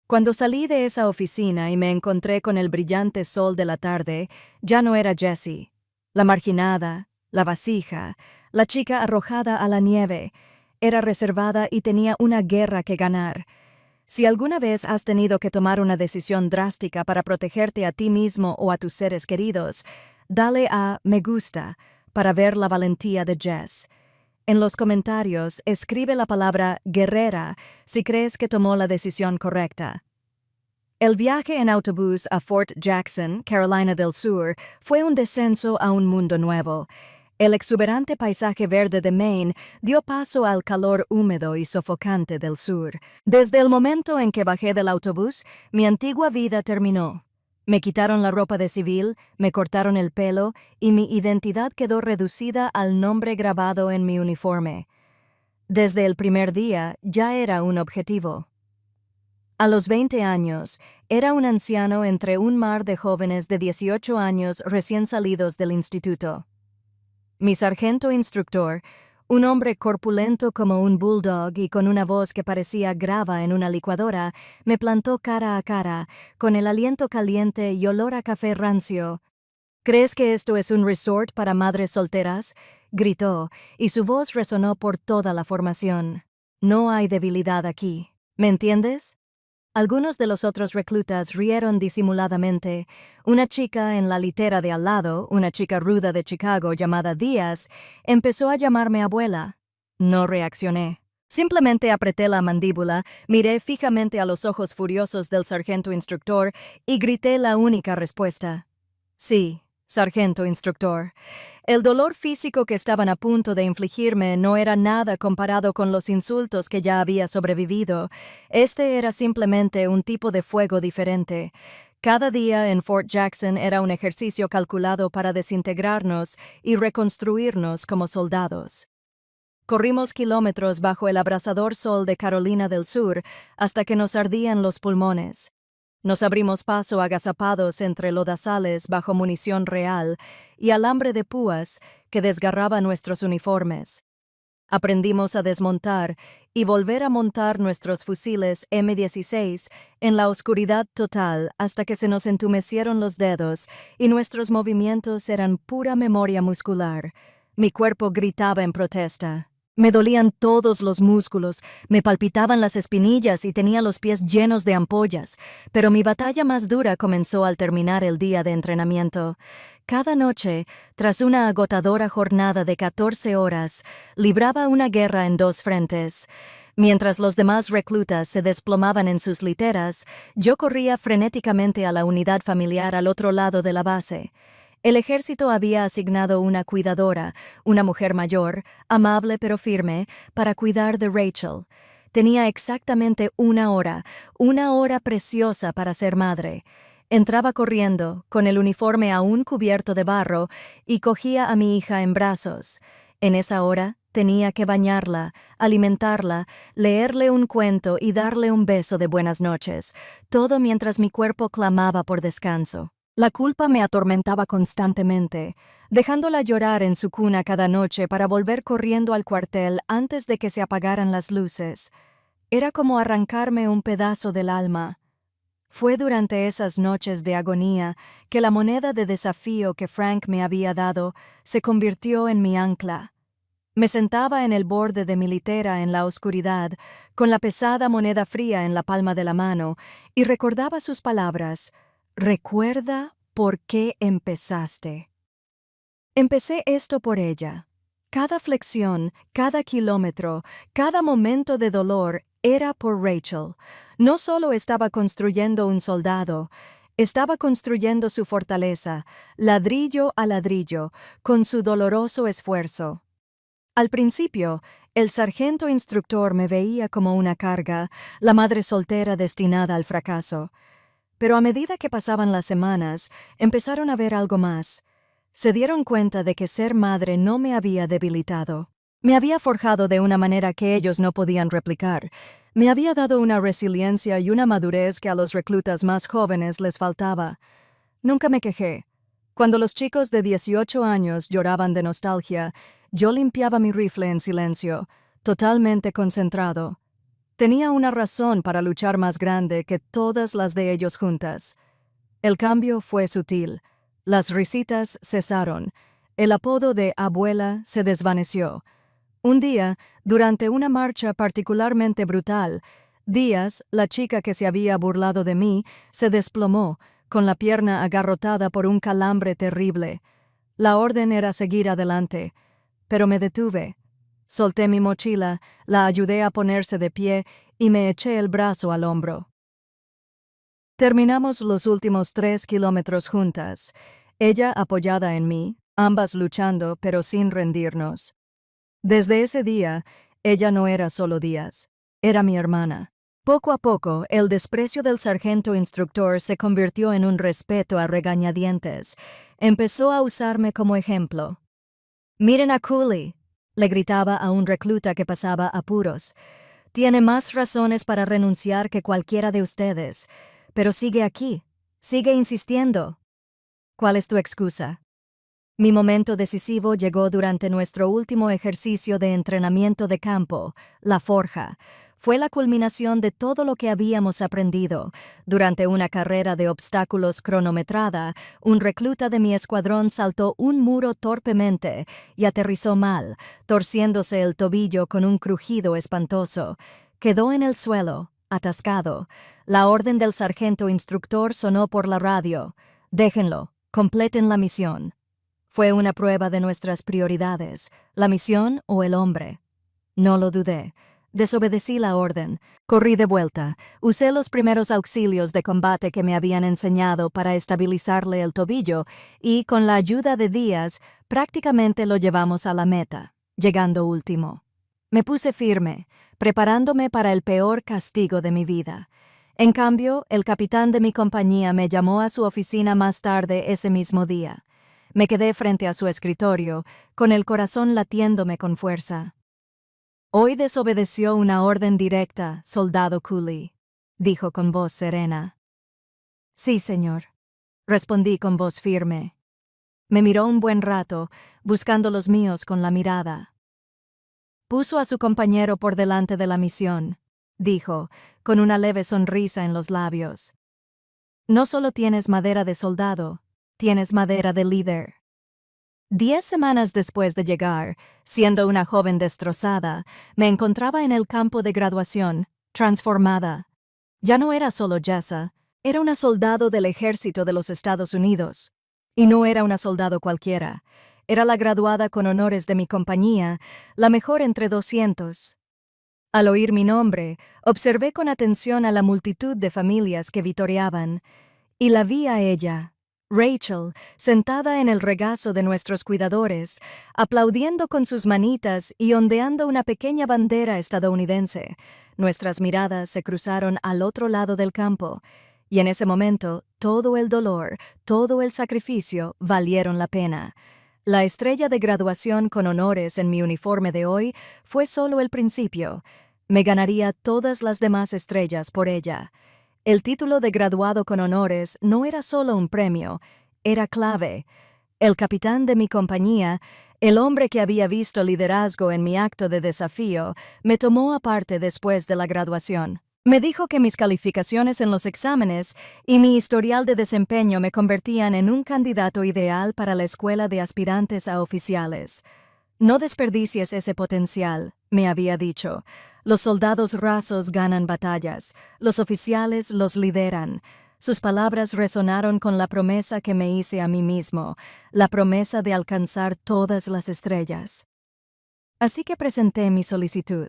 Cuando salí de esa oficina y me encontré con el brillante sol de la tarde, ya no era Jessie. La marginada, la vasija, la chica arrojada a la nieve, era reservada y tenía una guerra que ganar. Si alguna vez has tenido que tomar una decisión drástica para protegerte a ti mismo o a tus seres queridos, dale a me gusta para ver la valentía de Jess. En los comentarios, escribe la palabra guerrera si crees que tomó la decisión correcta. El viaje en autobús a Fort Jackson, Carolina del Sur, fue un descenso a un mundo nuevo. El exuberante paisaje verde de Maine dio paso al calor húmedo y sofocante del sur. Desde el momento en que bajé del autobús, mi antigua vida terminó. Me quitaron la ropa de civil, me cortaron el pelo y mi identidad quedó reducida al nombre grabado en mi uniforme. Desde el primer día ya era un objetivo. A los 20 años, era un anciano entre un mar de jóvenes de 18 años recién salidos del instituto. Mi sargento instructor, un hombre corpulento como un bulldog y con una voz que parecía grava en una licuadora, me plantó cara a cara, con el aliento caliente y olor a café rancio. «¿Crees que esto es un resort para madres solteras?», gritó, y su voz resonó por toda la formación. «No hay debilidad aquí. ¿Me entiendes?». Algunos de los otros reclutas rieron disimuladamente. Una chica en la litera de al lado, una chica ruda de Chicago llamada Díaz, empezó a llamarme abuela. No reaccioné. Simplemente apreté la mandíbula, miré fijamente a los ojos furiosos del sargento instructor y grité la única respuesta. «Sí, sargento instructor. El dolor físico que estaban a punto de infligirme no era nada comparado con los insultos que ya había sobrevivido. Este era simplemente un tipo de fuego diferente. Cada día en Fort Jackson era un ejercicio calculado para desintegrarnos y reconstruirnos como soldados. Corrimos kilómetros bajo el abrasador sol de Carolina del Sur hasta que nos ardían los pulmones. Nos abrimos paso agazapados entre lodazales bajo munición real y alambre de púas que desgarraba nuestros uniformes. Aprendimos a desmontar y volver a montar nuestros fusiles M16 en la oscuridad total hasta que se nos entumecieron los dedos y nuestros movimientos eran pura memoria muscular. Mi cuerpo gritaba en protesta. Me dolían todos los músculos, me palpitaban las espinillas y tenía los pies llenos de ampollas, pero mi batalla más dura comenzó al terminar el día de entrenamiento. Cada noche, tras una agotadora jornada de 14 horas, libraba una guerra en dos frentes. Mientras los demás reclutas se desplomaban en sus literas, yo corría frenéticamente a la unidad familiar al otro lado de la base. El ejército había asignado una cuidadora, una mujer mayor, amable pero firme, para cuidar de Rachel. Tenía exactamente una hora preciosa para ser madre. Entraba corriendo, con el uniforme aún cubierto de barro, y cogía a mi hija en brazos. En esa hora tenía que bañarla, alimentarla, leerle un cuento y darle un beso de buenas noches, todo mientras mi cuerpo clamaba por descanso. La culpa me atormentaba constantemente, dejándola llorar en su cuna cada noche para volver corriendo al cuartel antes de que se apagaran las luces. Era como arrancarme un pedazo del alma. Fue durante esas noches de agonía que la moneda de desafío que Frank me había dado se convirtió en mi ancla. Me sentaba en el borde de mi litera en la oscuridad, con la pesada moneda fría en la palma de la mano, y recordaba sus palabras: «Recuerda por qué empezaste». Empecé esto por ella. Cada flexión, cada kilómetro, cada momento de dolor era por Rachel. No solo estaba construyendo un soldado, estaba construyendo su fortaleza, ladrillo a ladrillo, con su doloroso esfuerzo. Al principio, el sargento instructor me veía como una carga, la madre soltera destinada al fracaso. Pero a medida que pasaban las semanas, empezaron a ver algo más. Se dieron cuenta de que ser madre no me había debilitado. Me había forjado de una manera que ellos no podían replicar. Me había dado una resiliencia y una madurez que a los reclutas más jóvenes les faltaba. Nunca me quejé. Cuando los chicos de 18 años lloraban de nostalgia, yo limpiaba mi rifle en silencio, totalmente concentrado. Tenía una razón para luchar más grande que todas las de ellos juntas. El cambio fue sutil. Las risitas cesaron. El apodo de abuela se desvaneció. Un día, durante una marcha particularmente brutal, Díaz, la chica que se había burlado de mí, se desplomó, con la pierna agarrotada por un calambre terrible. La orden era seguir adelante, pero me detuve. Solté mi mochila, la ayudé a ponerse de pie y me eché el brazo al hombro. Terminamos los últimos 3 kilómetros juntas, ella apoyada en mí, ambas luchando pero sin rendirnos. Desde ese día, ella no era solo Díaz, era mi hermana. Poco a poco, el desprecio del sargento instructor se convirtió en un respeto a regañadientes. Empezó a usarme como ejemplo. «Miren a Cooley», le gritaba a un recluta que pasaba apuros. «Tiene más razones para renunciar que cualquiera de ustedes, pero sigue aquí, sigue insistiendo». «¿Cuál es tu excusa?» Mi momento decisivo llegó durante nuestro último ejercicio de entrenamiento de campo, la forja. Fue la culminación de todo lo que habíamos aprendido. Durante una carrera de obstáculos cronometrada, un recluta de mi escuadrón saltó un muro torpemente y aterrizó mal, torciéndose el tobillo con un crujido espantoso. Quedó en el suelo, atascado. La orden del sargento instructor sonó por la radio. «Déjenlo, completen la misión». Fue una prueba de nuestras prioridades, la misión o el hombre. No lo dudé. Desobedecí la orden. Corrí de vuelta. Usé los primeros auxilios de combate que me habían enseñado para estabilizarle el tobillo y, con la ayuda de Díaz, prácticamente lo llevamos a la meta, llegando último. Me puse firme, preparándome para el peor castigo de mi vida. En cambio, el capitán de mi compañía me llamó a su oficina más tarde ese mismo día. Me quedé frente a su escritorio, con el corazón latiéndome con fuerza. «Hoy desobedeció una orden directa, soldado Cooley», dijo con voz serena. «Sí, señor», respondí con voz firme. Me miró un buen rato, buscando los míos con la mirada. «Puso a su compañero por delante de la misión», dijo, con una leve sonrisa en los labios. «No solo tienes madera de soldado, tienes madera de líder». 10 semanas después de llegar, siendo una joven destrozada, me encontraba en el campo de graduación, transformada. Ya no era solo Jessa, era una soldado del ejército de los Estados Unidos. Y no era una soldado cualquiera. Era la graduada con honores de mi compañía, la mejor entre 200. Al oír mi nombre, observé con atención a la multitud de familias que vitoreaban, y la vi a ella, Rachel, sentada en el regazo de nuestros cuidadores, aplaudiendo con sus manitas y ondeando una pequeña bandera estadounidense. Nuestras miradas se cruzaron al otro lado del campo, y en ese momento todo el dolor, todo el sacrificio valieron la pena. La estrella de graduación con honores en mi uniforme de hoy fue solo el principio. Me ganaría todas las demás estrellas por ella. El título de graduado con honores no era solo un premio, era clave. El capitán de mi compañía, el hombre que había visto liderazgo en mi acto de desafío, me tomó aparte después de la graduación. Me dijo que mis calificaciones en los exámenes y mi historial de desempeño me convertían en un candidato ideal para la escuela de aspirantes a oficiales. «No desperdicies ese potencial», me había dicho. «Los soldados rasos ganan batallas, los oficiales los lideran». Sus palabras resonaron con la promesa que me hice a mí mismo, la promesa de alcanzar todas las estrellas. Así que presenté mi solicitud.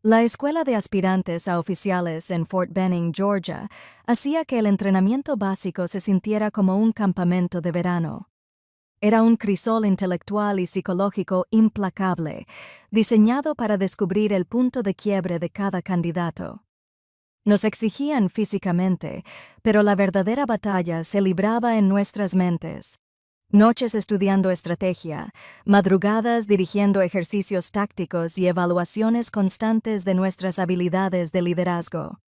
La escuela de aspirantes a oficiales en Fort Benning, Georgia, hacía que el entrenamiento básico se sintiera como un campamento de verano. Era un crisol intelectual y psicológico implacable, diseñado para descubrir el punto de quiebre de cada candidato. Nos exigían físicamente, pero la verdadera batalla se libraba en nuestras mentes. Noches estudiando estrategia, madrugadas dirigiendo ejercicios tácticos y evaluaciones constantes de nuestras habilidades de liderazgo.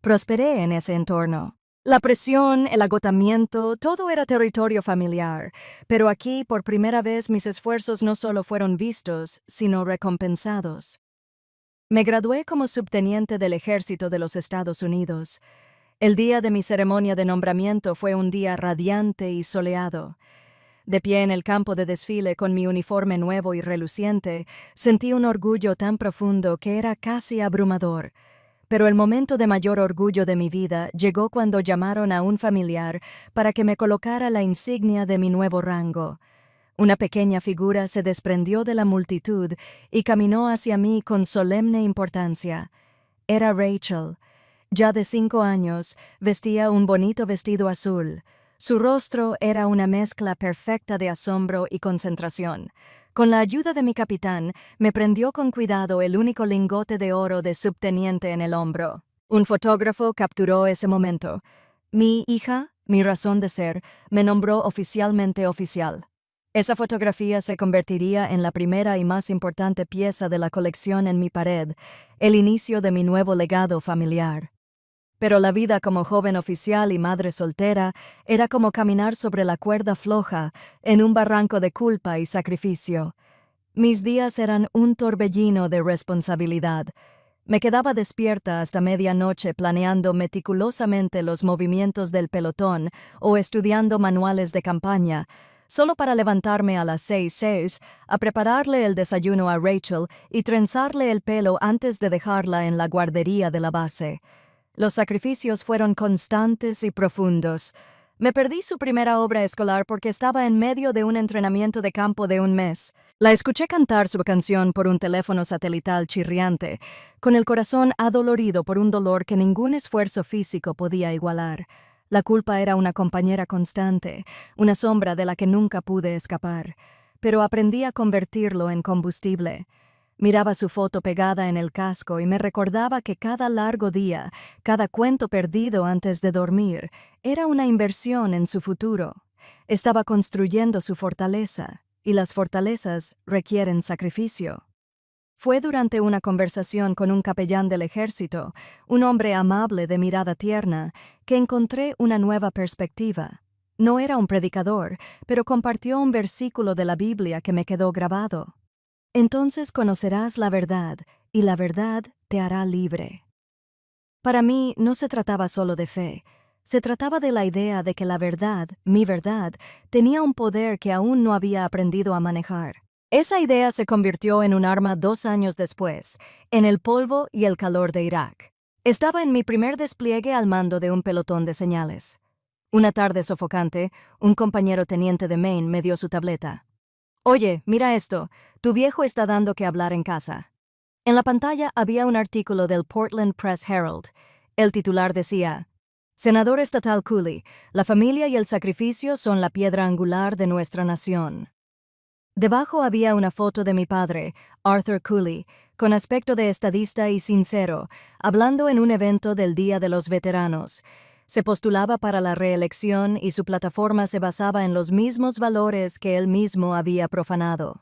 Prosperé en ese entorno. La presión, el agotamiento, todo era territorio familiar, pero aquí por primera vez mis esfuerzos no solo fueron vistos, sino recompensados. Me gradué como subteniente del Ejército de los Estados Unidos. El día de mi ceremonia de nombramiento fue un día radiante y soleado. De pie en el campo de desfile con mi uniforme nuevo y reluciente, sentí un orgullo tan profundo que era casi abrumador. Pero el momento de mayor orgullo de mi vida llegó cuando llamaron a un familiar para que me colocara la insignia de mi nuevo rango. Una pequeña figura se desprendió de la multitud y caminó hacia mí con solemne importancia. Era Rachel. Ya de 5 años, vestía un bonito vestido azul. Su rostro era una mezcla perfecta de asombro y concentración. Con la ayuda de mi capitán, me prendió con cuidado el único lingote de oro de subteniente en el hombro. Un fotógrafo capturó ese momento. Mi hija, mi razón de ser, me nombró oficialmente oficial. Esa fotografía se convertiría en la primera y más importante pieza de la colección en mi pared, el inicio de mi nuevo legado familiar. Pero la vida como joven oficial y madre soltera era como caminar sobre la cuerda floja en un barranco de culpa y sacrificio. Mis días eran un torbellino de responsabilidad. Me quedaba despierta hasta medianoche planeando meticulosamente los movimientos del pelotón o estudiando manuales de campaña, solo para levantarme a las 6:06 a prepararle el desayuno a Rachel y trenzarle el pelo antes de dejarla en la guardería de la base. Los sacrificios fueron constantes y profundos. Me perdí su primera obra escolar porque estaba en medio de un entrenamiento de campo de un mes. La escuché cantar su canción por un teléfono satelital chirriante, con el corazón adolorido por un dolor que ningún esfuerzo físico podía igualar. La culpa era una compañera constante, una sombra de la que nunca pude escapar, pero aprendí a convertirlo en combustible. Miraba su foto pegada en el casco y me recordaba que cada largo día, cada cuento perdido antes de dormir, era una inversión en su futuro. Estaba construyendo su fortaleza, y las fortalezas requieren sacrificio. Fue durante una conversación con un capellán del ejército, un hombre amable de mirada tierna, que encontré una nueva perspectiva. No era un predicador, pero compartió un versículo de la Biblia que me quedó grabado. Entonces conocerás la verdad, y la verdad te hará libre. Para mí no se trataba solo de fe, se trataba de la idea de que la verdad, mi verdad, tenía un poder que aún no había aprendido a manejar. Esa idea se convirtió en un arma 2 años después, en el polvo y el calor de Irak. Estaba en mi primer despliegue al mando de un pelotón de señales. Una tarde sofocante, un compañero teniente de Maine me dio su tableta. Oye, mira esto, tu viejo está dando que hablar en casa. En la pantalla había un artículo del Portland Press Herald. El titular decía, Senador estatal Cooley, la familia y el sacrificio son la piedra angular de nuestra nación. Debajo había una foto de mi padre, Arthur Cooley, con aspecto de estadista y sincero, hablando en un evento del Día de los Veteranos. Se postulaba para la reelección y su plataforma se basaba en los mismos valores que él mismo había profanado.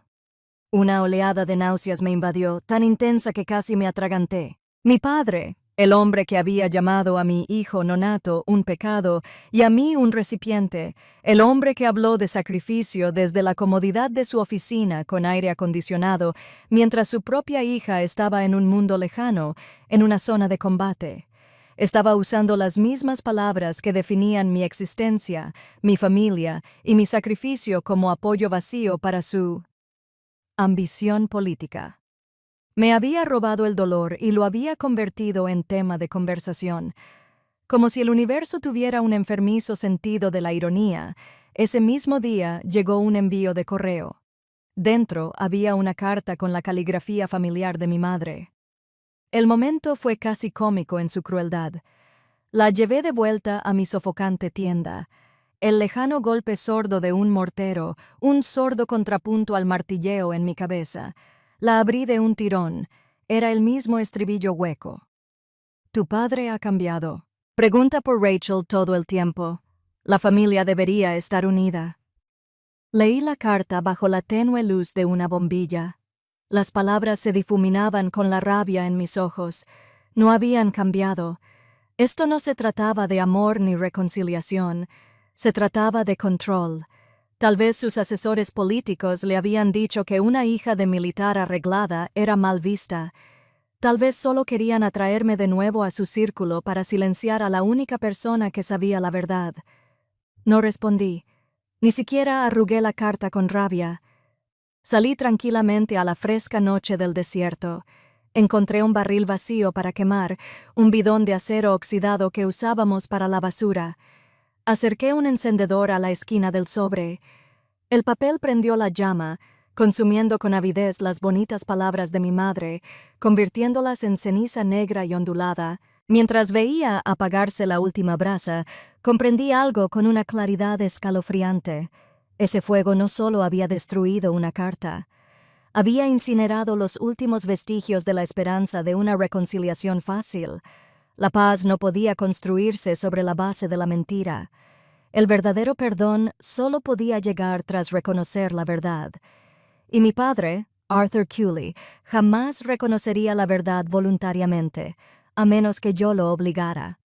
Una oleada de náuseas me invadió, tan intensa que casi me atraganté. Mi padre, el hombre que había llamado a mi hijo nonato un pecado y a mí un recipiente, el hombre que habló de sacrificio desde la comodidad de su oficina con aire acondicionado, mientras su propia hija estaba en un mundo lejano, en una zona de combate. Estaba usando las mismas palabras que definían mi existencia, mi familia y mi sacrificio como apoyo vacío para su ambición política. Me había robado el dolor y lo había convertido en tema de conversación. Como si el universo tuviera un enfermizo sentido de la ironía, ese mismo día llegó un envío de correo. Dentro había una carta con la caligrafía familiar de mi madre. El momento fue casi cómico en su crueldad. La llevé de vuelta a mi sofocante tienda. El lejano golpe sordo de un mortero, un sordo contrapunto al martilleo en mi cabeza. La abrí de un tirón. Era el mismo estribillo hueco. Tu padre ha cambiado. Pregunta por Rachel todo el tiempo. La familia debería estar unida. Leí la carta bajo la tenue luz de una bombilla. Las palabras se difuminaban con la rabia en mis ojos. No habían cambiado. Esto no se trataba de amor ni reconciliación. Se trataba de control. Tal vez sus asesores políticos le habían dicho que una hija de militar arreglada era mal vista. Tal vez solo querían atraerme de nuevo a su círculo para silenciar a la única persona que sabía la verdad. No respondí. Ni siquiera arrugué la carta con rabia. Salí tranquilamente a la fresca noche del desierto. Encontré un barril vacío para quemar, un bidón de acero oxidado que usábamos para la basura. Acerqué un encendedor a la esquina del sobre. El papel prendió la llama, consumiendo con avidez las bonitas palabras de mi madre, convirtiéndolas en ceniza negra y ondulada. Mientras veía apagarse la última brasa, comprendí algo con una claridad escalofriante. Ese fuego no solo había destruido una carta, había incinerado los últimos vestigios de la esperanza de una reconciliación fácil. La paz no podía construirse sobre la base de la mentira. El verdadero perdón solo podía llegar tras reconocer la verdad. Y mi padre, Arthur Cooley, jamás reconocería la verdad voluntariamente, a menos que yo lo obligara.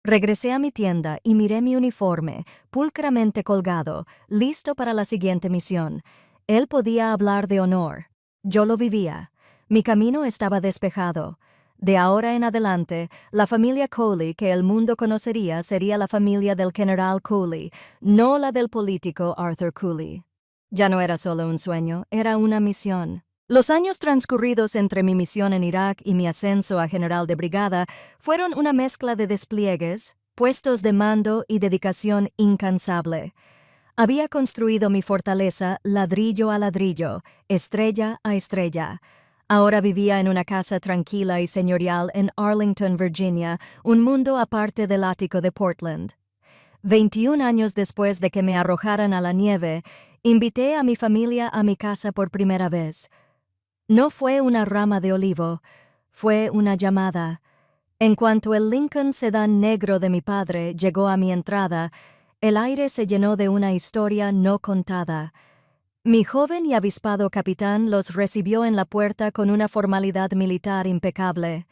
Regresé a mi tienda y miré mi uniforme, pulcramente colgado, listo para la siguiente misión. Él podía hablar de honor. Yo lo vivía. Mi camino estaba despejado. De ahora en adelante, la familia Cooley que el mundo conocería sería la familia del general Cooley, no la del político Arthur Cooley. Ya no era solo un sueño, era una misión. Los años transcurridos entre mi misión en Irak y mi ascenso a general de brigada fueron una mezcla de despliegues, puestos de mando y dedicación incansable. Había construido mi fortaleza ladrillo a ladrillo, estrella a estrella. Ahora vivía en una casa tranquila y señorial en Arlington, Virginia, un mundo aparte del ático de Portland. 21 años después de que me arrojaran a la nieve, invité a mi familia a mi casa por primera vez. No fue una rama de olivo, fue una llamada. En cuanto el Lincoln sedán negro de mi padre llegó a mi entrada, el aire se llenó de una historia no contada. Mi joven y avispado capitán los recibió en la puerta con una formalidad militar impecable.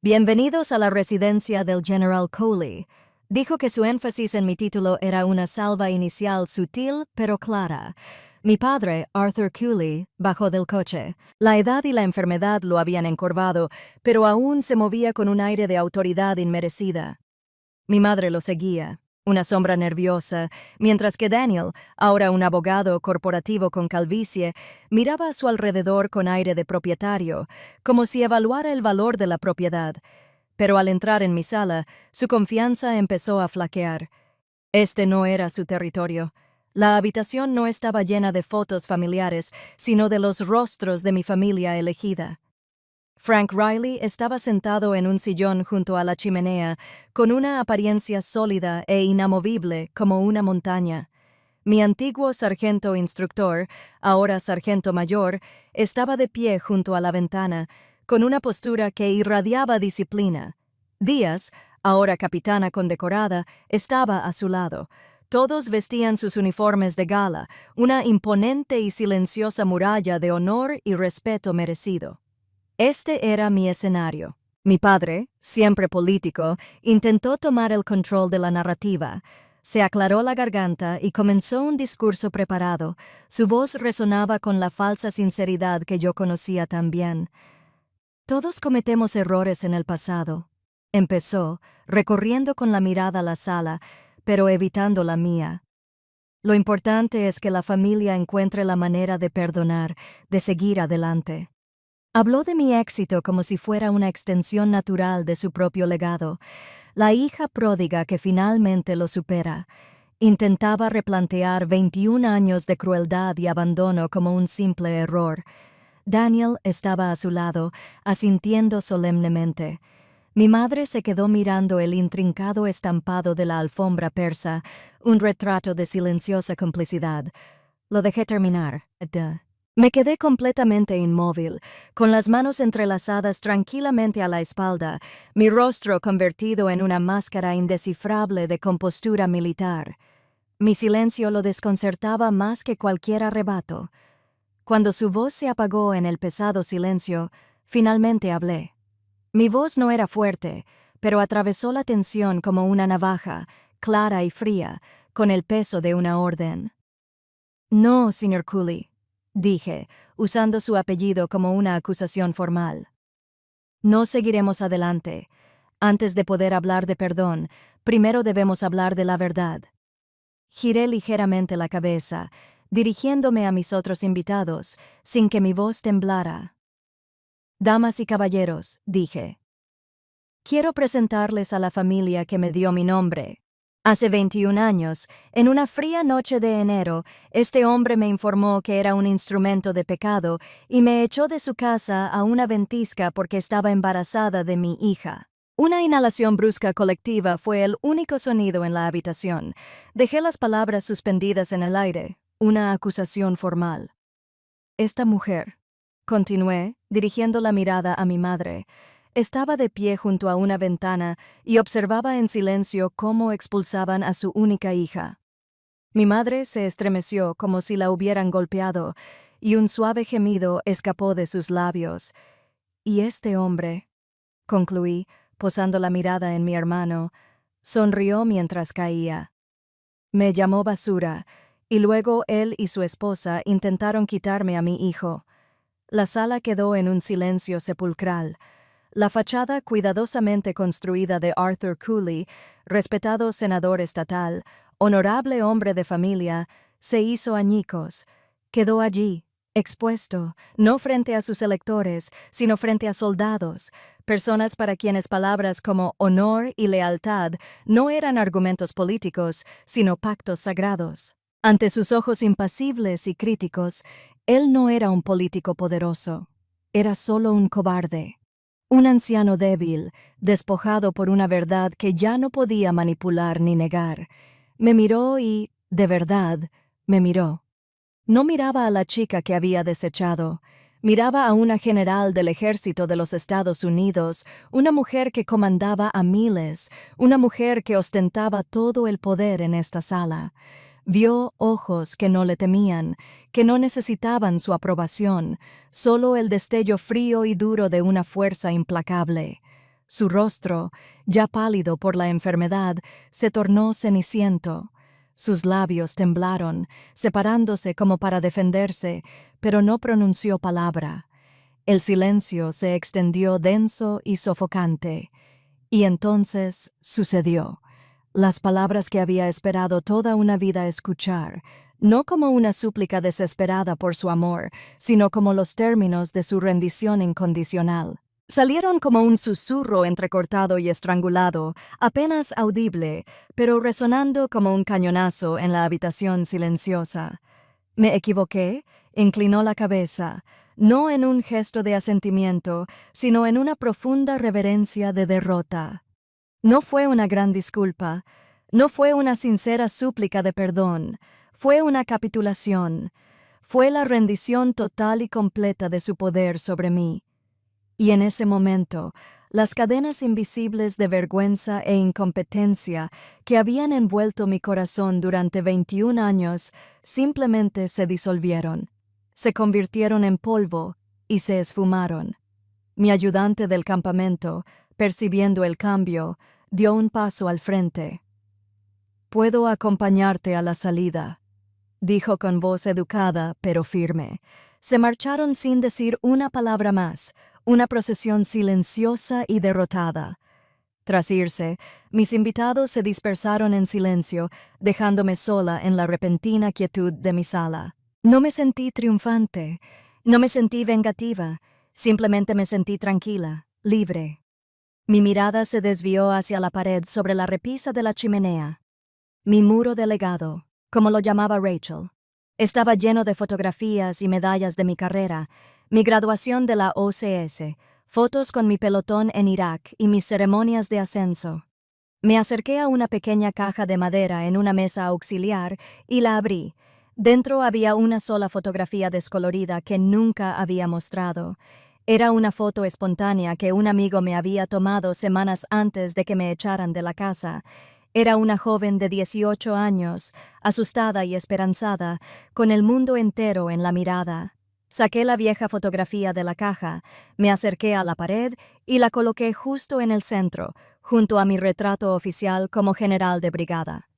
«Bienvenidos a la residencia del General Coley», dijo que su énfasis en mi título era una salva inicial sutil pero clara. Mi padre, Arthur Cooley, bajó del coche. La edad y la enfermedad lo habían encorvado, pero aún se movía con un aire de autoridad inmerecida. Mi madre lo seguía, una sombra nerviosa, mientras que Daniel, ahora un abogado corporativo con calvicie, miraba a su alrededor con aire de propietario, como si evaluara el valor de la propiedad. Pero al entrar en mi sala, su confianza empezó a flaquear. Este no era su territorio. La habitación no estaba llena de fotos familiares, sino de los rostros de mi familia elegida. Frank Riley estaba sentado en un sillón junto a la chimenea, con una apariencia sólida e inamovible como una montaña. Mi antiguo sargento instructor, ahora sargento mayor, estaba de pie junto a la ventana, con una postura que irradiaba disciplina. Díaz, ahora capitana condecorada, estaba a su lado. Todos vestían sus uniformes de gala, una imponente y silenciosa muralla de honor y respeto merecido. Este era mi escenario. Mi padre, siempre político, intentó tomar el control de la narrativa. Se aclaró la garganta y comenzó un discurso preparado. Su voz resonaba con la falsa sinceridad que yo conocía tan bien. Todos cometemos errores en el pasado. Empezó, recorriendo con la mirada la sala, pero evitando la mía. Lo importante es que la familia encuentre la manera de perdonar, de seguir adelante. Habló de mi éxito como si fuera una extensión natural de su propio legado, la hija pródiga que finalmente lo supera. Intentaba replantear 21 años de crueldad y abandono como un simple error. Daniel estaba a su lado, asintiendo solemnemente. Mi madre se quedó mirando el intrincado estampado de la alfombra persa, un retrato de silenciosa complicidad. Lo dejé terminar. Me quedé completamente inmóvil, con las manos entrelazadas tranquilamente a la espalda, mi rostro convertido en una máscara indescifrable de compostura militar. Mi silencio lo desconcertaba más que cualquier arrebato. Cuando su voz se apagó en el pesado silencio, finalmente hablé. Mi voz no era fuerte, pero atravesó la tensión como una navaja, clara y fría, con el peso de una orden. «No, señor Cooley», dije, usando su apellido como una acusación formal. «No seguiremos adelante. Antes de poder hablar de perdón, primero debemos hablar de la verdad». Giré ligeramente la cabeza, dirigiéndome a mis otros invitados, sin que mi voz temblara. «Damas y caballeros», dije, «quiero presentarles a la familia que me dio mi nombre». Hace 21 años, en una fría noche de enero, este hombre me informó que era un instrumento de pecado y me echó de su casa a una ventisca porque estaba embarazada de mi hija. Una inhalación brusca colectiva fue el único sonido en la habitación. Dejé las palabras suspendidas en el aire, una acusación formal. «Esta mujer», continué, dirigiendo la mirada a mi madre, estaba de pie junto a una ventana y observaba en silencio cómo expulsaban a su única hija. Mi madre se estremeció como si la hubieran golpeado, y un suave gemido escapó de sus labios. «Y este hombre», concluí, posando la mirada en mi hermano, sonrió mientras caía. Me llamó basura, y luego él y su esposa intentaron quitarme a mi hijo. La sala quedó en un silencio sepulcral. La fachada cuidadosamente construida de Arthur Cooley, respetado senador estatal, honorable hombre de familia, se hizo añicos. Quedó allí, expuesto, no frente a sus electores, sino frente a soldados, personas para quienes palabras como honor y lealtad no eran argumentos políticos, sino pactos sagrados. Ante sus ojos impasibles y críticos, él no era un político poderoso, era solo un cobarde. Un anciano débil, despojado por una verdad que ya no podía manipular ni negar. Me miró y, de verdad, me miró. No miraba a la chica que había desechado. Miraba a una general del ejército de los Estados Unidos, una mujer que comandaba a miles, una mujer que ostentaba todo el poder en esta sala. Vio ojos que no le temían, que no necesitaban su aprobación, solo el destello frío y duro de una fuerza implacable. Su rostro, ya pálido por la enfermedad, se tornó ceniciento. Sus labios temblaron, separándose como para defenderse, pero no pronunció palabra. El silencio se extendió denso y sofocante. Y entonces sucedió. Las palabras que había esperado toda una vida escuchar, no como una súplica desesperada por su amor, sino como los términos de su rendición incondicional. Salieron como un susurro entrecortado y estrangulado, apenas audible, pero resonando como un cañonazo en la habitación silenciosa. ¿Me equivoqué? Inclinó la cabeza, no en un gesto de asentimiento, sino en una profunda reverencia de derrota. No fue una gran disculpa, no fue una sincera súplica de perdón, fue una capitulación, fue la rendición total y completa de su poder sobre mí. Y en ese momento, las cadenas invisibles de vergüenza e incompetencia que habían envuelto mi corazón durante 21 años simplemente se disolvieron, se convirtieron en polvo y se esfumaron. Mi ayudante del campamento, percibiendo el cambio, dio un paso al frente. «Puedo acompañarte a la salida», dijo con voz educada pero firme. Se marcharon sin decir una palabra más, una procesión silenciosa y derrotada. Tras irse, mis invitados se dispersaron en silencio, dejándome sola en la repentina quietud de mi sala. No me sentí triunfante, no me sentí vengativa, simplemente me sentí tranquila, libre. Mi mirada se desvió hacia la pared sobre la repisa de la chimenea. Mi muro de legado, como lo llamaba Rachel. Estaba lleno de fotografías y medallas de mi carrera, mi graduación de la OCS, fotos con mi pelotón en Irak y mis ceremonias de ascenso. Me acerqué a una pequeña caja de madera en una mesa auxiliar y la abrí. Dentro había una sola fotografía descolorida que nunca había mostrado. Era una foto espontánea que un amigo me había tomado semanas antes de que me echaran de la casa. Era una joven de 18 años, asustada y esperanzada, con el mundo entero en la mirada. Saqué la vieja fotografía de la caja, me acerqué a la pared y la coloqué justo en el centro, junto a mi retrato oficial como general de brigada.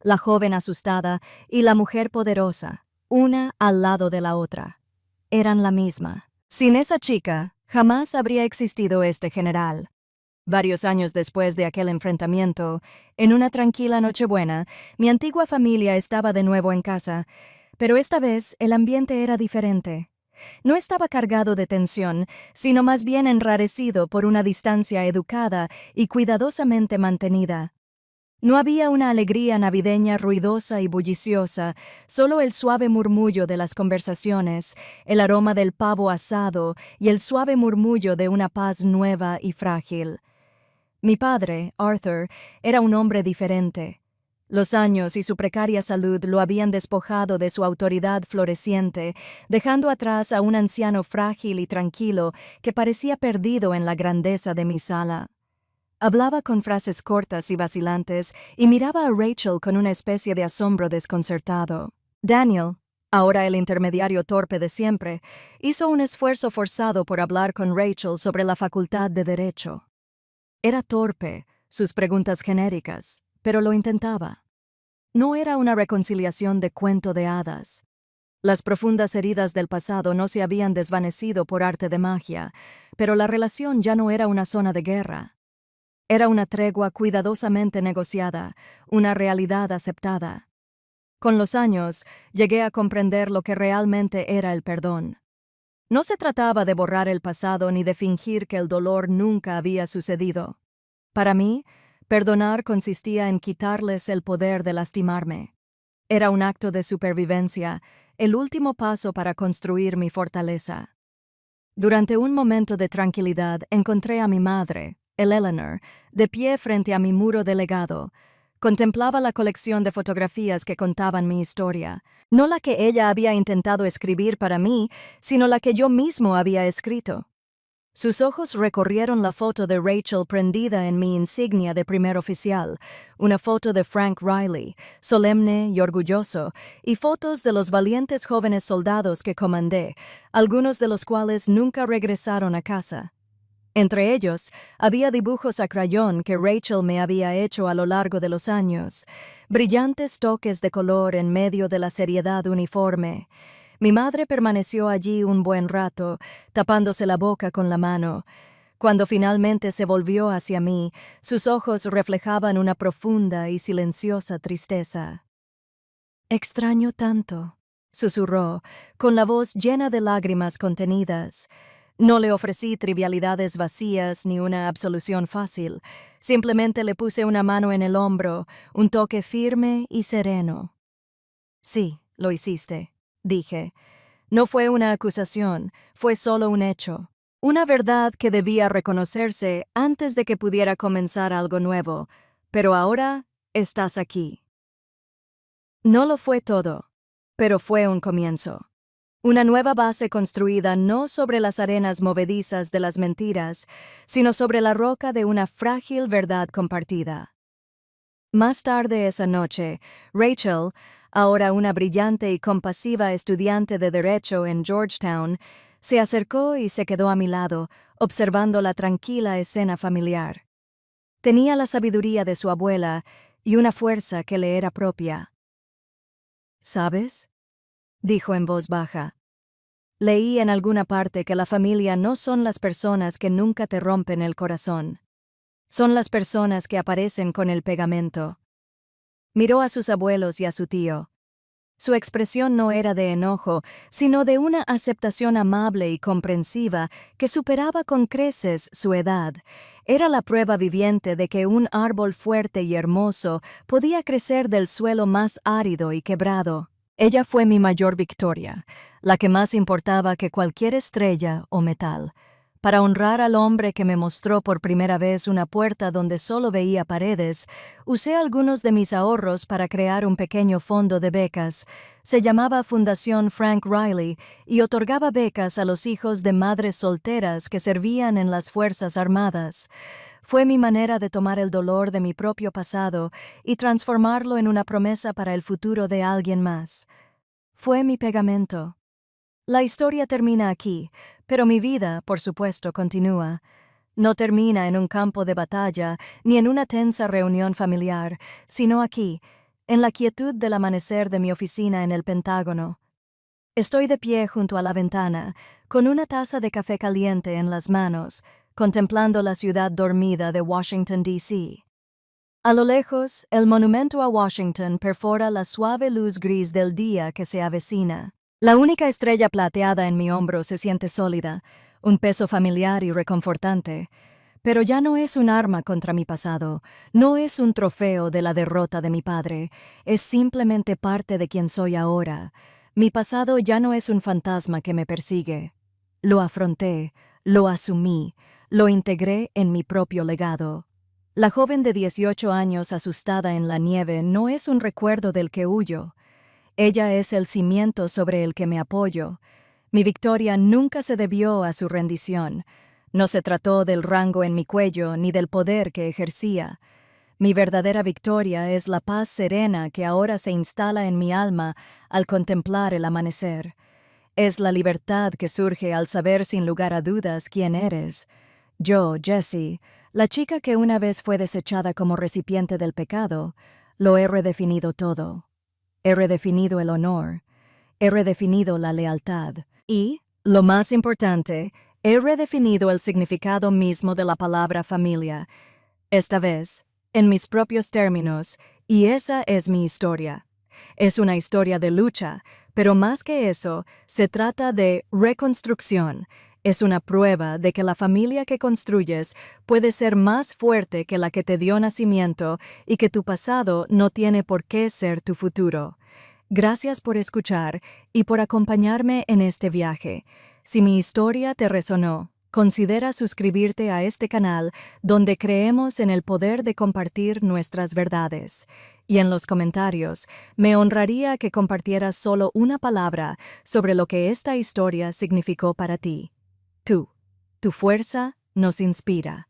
La joven asustada y la mujer poderosa, una al lado de la otra. Eran la misma. Sin esa chica, jamás habría existido este general. Varios años después de aquel enfrentamiento, en una tranquila Nochebuena, mi antigua familia estaba de nuevo en casa, pero esta vez el ambiente era diferente. No estaba cargado de tensión, sino más bien enrarecido por una distancia educada y cuidadosamente mantenida. No había una alegría navideña ruidosa y bulliciosa, solo el suave murmullo de las conversaciones, el aroma del pavo asado y el suave murmullo de una paz nueva y frágil. Mi padre, Arthur, era un hombre diferente. Los años y su precaria salud lo habían despojado de su autoridad floreciente, dejando atrás a un anciano frágil y tranquilo que parecía perdido en la grandeza de mi sala. Hablaba con frases cortas y vacilantes y miraba a Rachel con una especie de asombro desconcertado. Daniel, ahora el intermediario torpe de siempre, hizo un esfuerzo forzado por hablar con Rachel sobre la facultad de Derecho. Era torpe, sus preguntas genéricas, pero lo intentaba. No era una reconciliación de cuento de hadas. Las profundas heridas del pasado no se habían desvanecido por arte de magia, pero la relación ya no era una zona de guerra. Era una tregua cuidadosamente negociada, una realidad aceptada. Con los años, llegué a comprender lo que realmente era el perdón. No se trataba de borrar el pasado ni de fingir que el dolor nunca había sucedido. Para mí, perdonar consistía en quitarles el poder de lastimarme. Era un acto de supervivencia, el último paso para construir mi fortaleza. Durante un momento de tranquilidad encontré a mi madre, Eleanor, de pie frente a mi muro de legado. Contemplaba la colección de fotografías que contaban mi historia, no la que ella había intentado escribir para mí, sino la que yo mismo había escrito. Sus ojos recorrieron la foto de Rachel prendida en mi insignia de primer oficial, una foto de Frank Riley, solemne y orgulloso, y fotos de los valientes jóvenes soldados que comandé, algunos de los cuales nunca regresaron a casa. Entre ellos, había dibujos a crayón que Rachel me había hecho a lo largo de los años, brillantes toques de color en medio de la seriedad uniforme. Mi madre permaneció allí un buen rato, tapándose la boca con la mano. Cuando finalmente se volvió hacia mí, sus ojos reflejaban una profunda y silenciosa tristeza. «Extraño tanto», susurró, con la voz llena de lágrimas contenidas. No le ofrecí trivialidades vacías ni una absolución fácil. Simplemente le puse una mano en el hombro, un toque firme y sereno. «Sí, lo hiciste», dije. No fue una acusación, fue solo un hecho. Una verdad que debía reconocerse antes de que pudiera comenzar algo nuevo. Pero ahora estás aquí. No lo fue todo, pero fue un comienzo. Una nueva base construida no sobre las arenas movedizas de las mentiras, sino sobre la roca de una frágil verdad compartida. Más tarde esa noche, Rachel, ahora una brillante y compasiva estudiante de Derecho en Georgetown, se acercó y se quedó a mi lado, observando la tranquila escena familiar. Tenía la sabiduría de su abuela y una fuerza que le era propia. «¿Sabes?», dijo en voz baja. «Leí en alguna parte que la familia no son las personas que nunca te rompen el corazón. Son las personas que aparecen con el pegamento». Miró a sus abuelos y a su tío. Su expresión no era de enojo, sino de una aceptación amable y comprensiva que superaba con creces su edad. Era la prueba viviente de que un árbol fuerte y hermoso podía crecer del suelo más árido y quebrado. Ella fue mi mayor victoria, la que más importaba que cualquier estrella o metal. Para honrar al hombre que me mostró por primera vez una puerta donde solo veía paredes, usé algunos de mis ahorros para crear un pequeño fondo de becas. Se llamaba Fundación Frank Riley y otorgaba becas a los hijos de madres solteras que servían en las Fuerzas Armadas. Fue mi manera de tomar el dolor de mi propio pasado y transformarlo en una promesa para el futuro de alguien más. Fue mi pegamento. La historia termina aquí, pero mi vida, por supuesto, continúa. No termina en un campo de batalla ni en una tensa reunión familiar, sino aquí, en la quietud del amanecer de mi oficina en el Pentágono. Estoy de pie junto a la ventana, con una taza de café caliente en las manos, contemplando la ciudad dormida de Washington, D.C. A lo lejos, el monumento a Washington perfora la suave luz gris del día que se avecina. La única estrella plateada en mi hombro se siente sólida, un peso familiar y reconfortante. Pero ya no es un arma contra mi pasado, no es un trofeo de la derrota de mi padre, es simplemente parte de quien soy ahora. Mi pasado ya no es un fantasma que me persigue. Lo afronté, lo asumí, lo integré en mi propio legado. La joven de 18 años asustada en la nieve no es un recuerdo del que huyo. Ella es el cimiento sobre el que me apoyo. Mi victoria nunca se debió a su rendición. No se trató del rango en mi cuello ni del poder que ejercía. Mi verdadera victoria es la paz serena que ahora se instala en mi alma al contemplar el amanecer. Es la libertad que surge al saber sin lugar a dudas quién eres. Yo, Jessie, la chica que una vez fue desechada como recipiente del pecado, lo he redefinido todo. He redefinido el honor, he redefinido la lealtad y, lo más importante, he redefinido el significado mismo de la palabra familia. Esta vez, en mis propios términos, y esa es mi historia. Es una historia de lucha, Pero más que eso, se trata de reconstrucción. Es una prueba de que la familia que construyes puede ser más fuerte que la que te dio nacimiento y que tu pasado no tiene por qué ser tu futuro. Gracias por escuchar y por acompañarme en este viaje. Si mi historia te resonó, considera suscribirte a este canal donde creemos en el poder de compartir nuestras verdades. Y en los comentarios, me honraría que compartieras solo una palabra sobre lo que esta historia significó para ti. Tú. Tu fuerza nos inspira.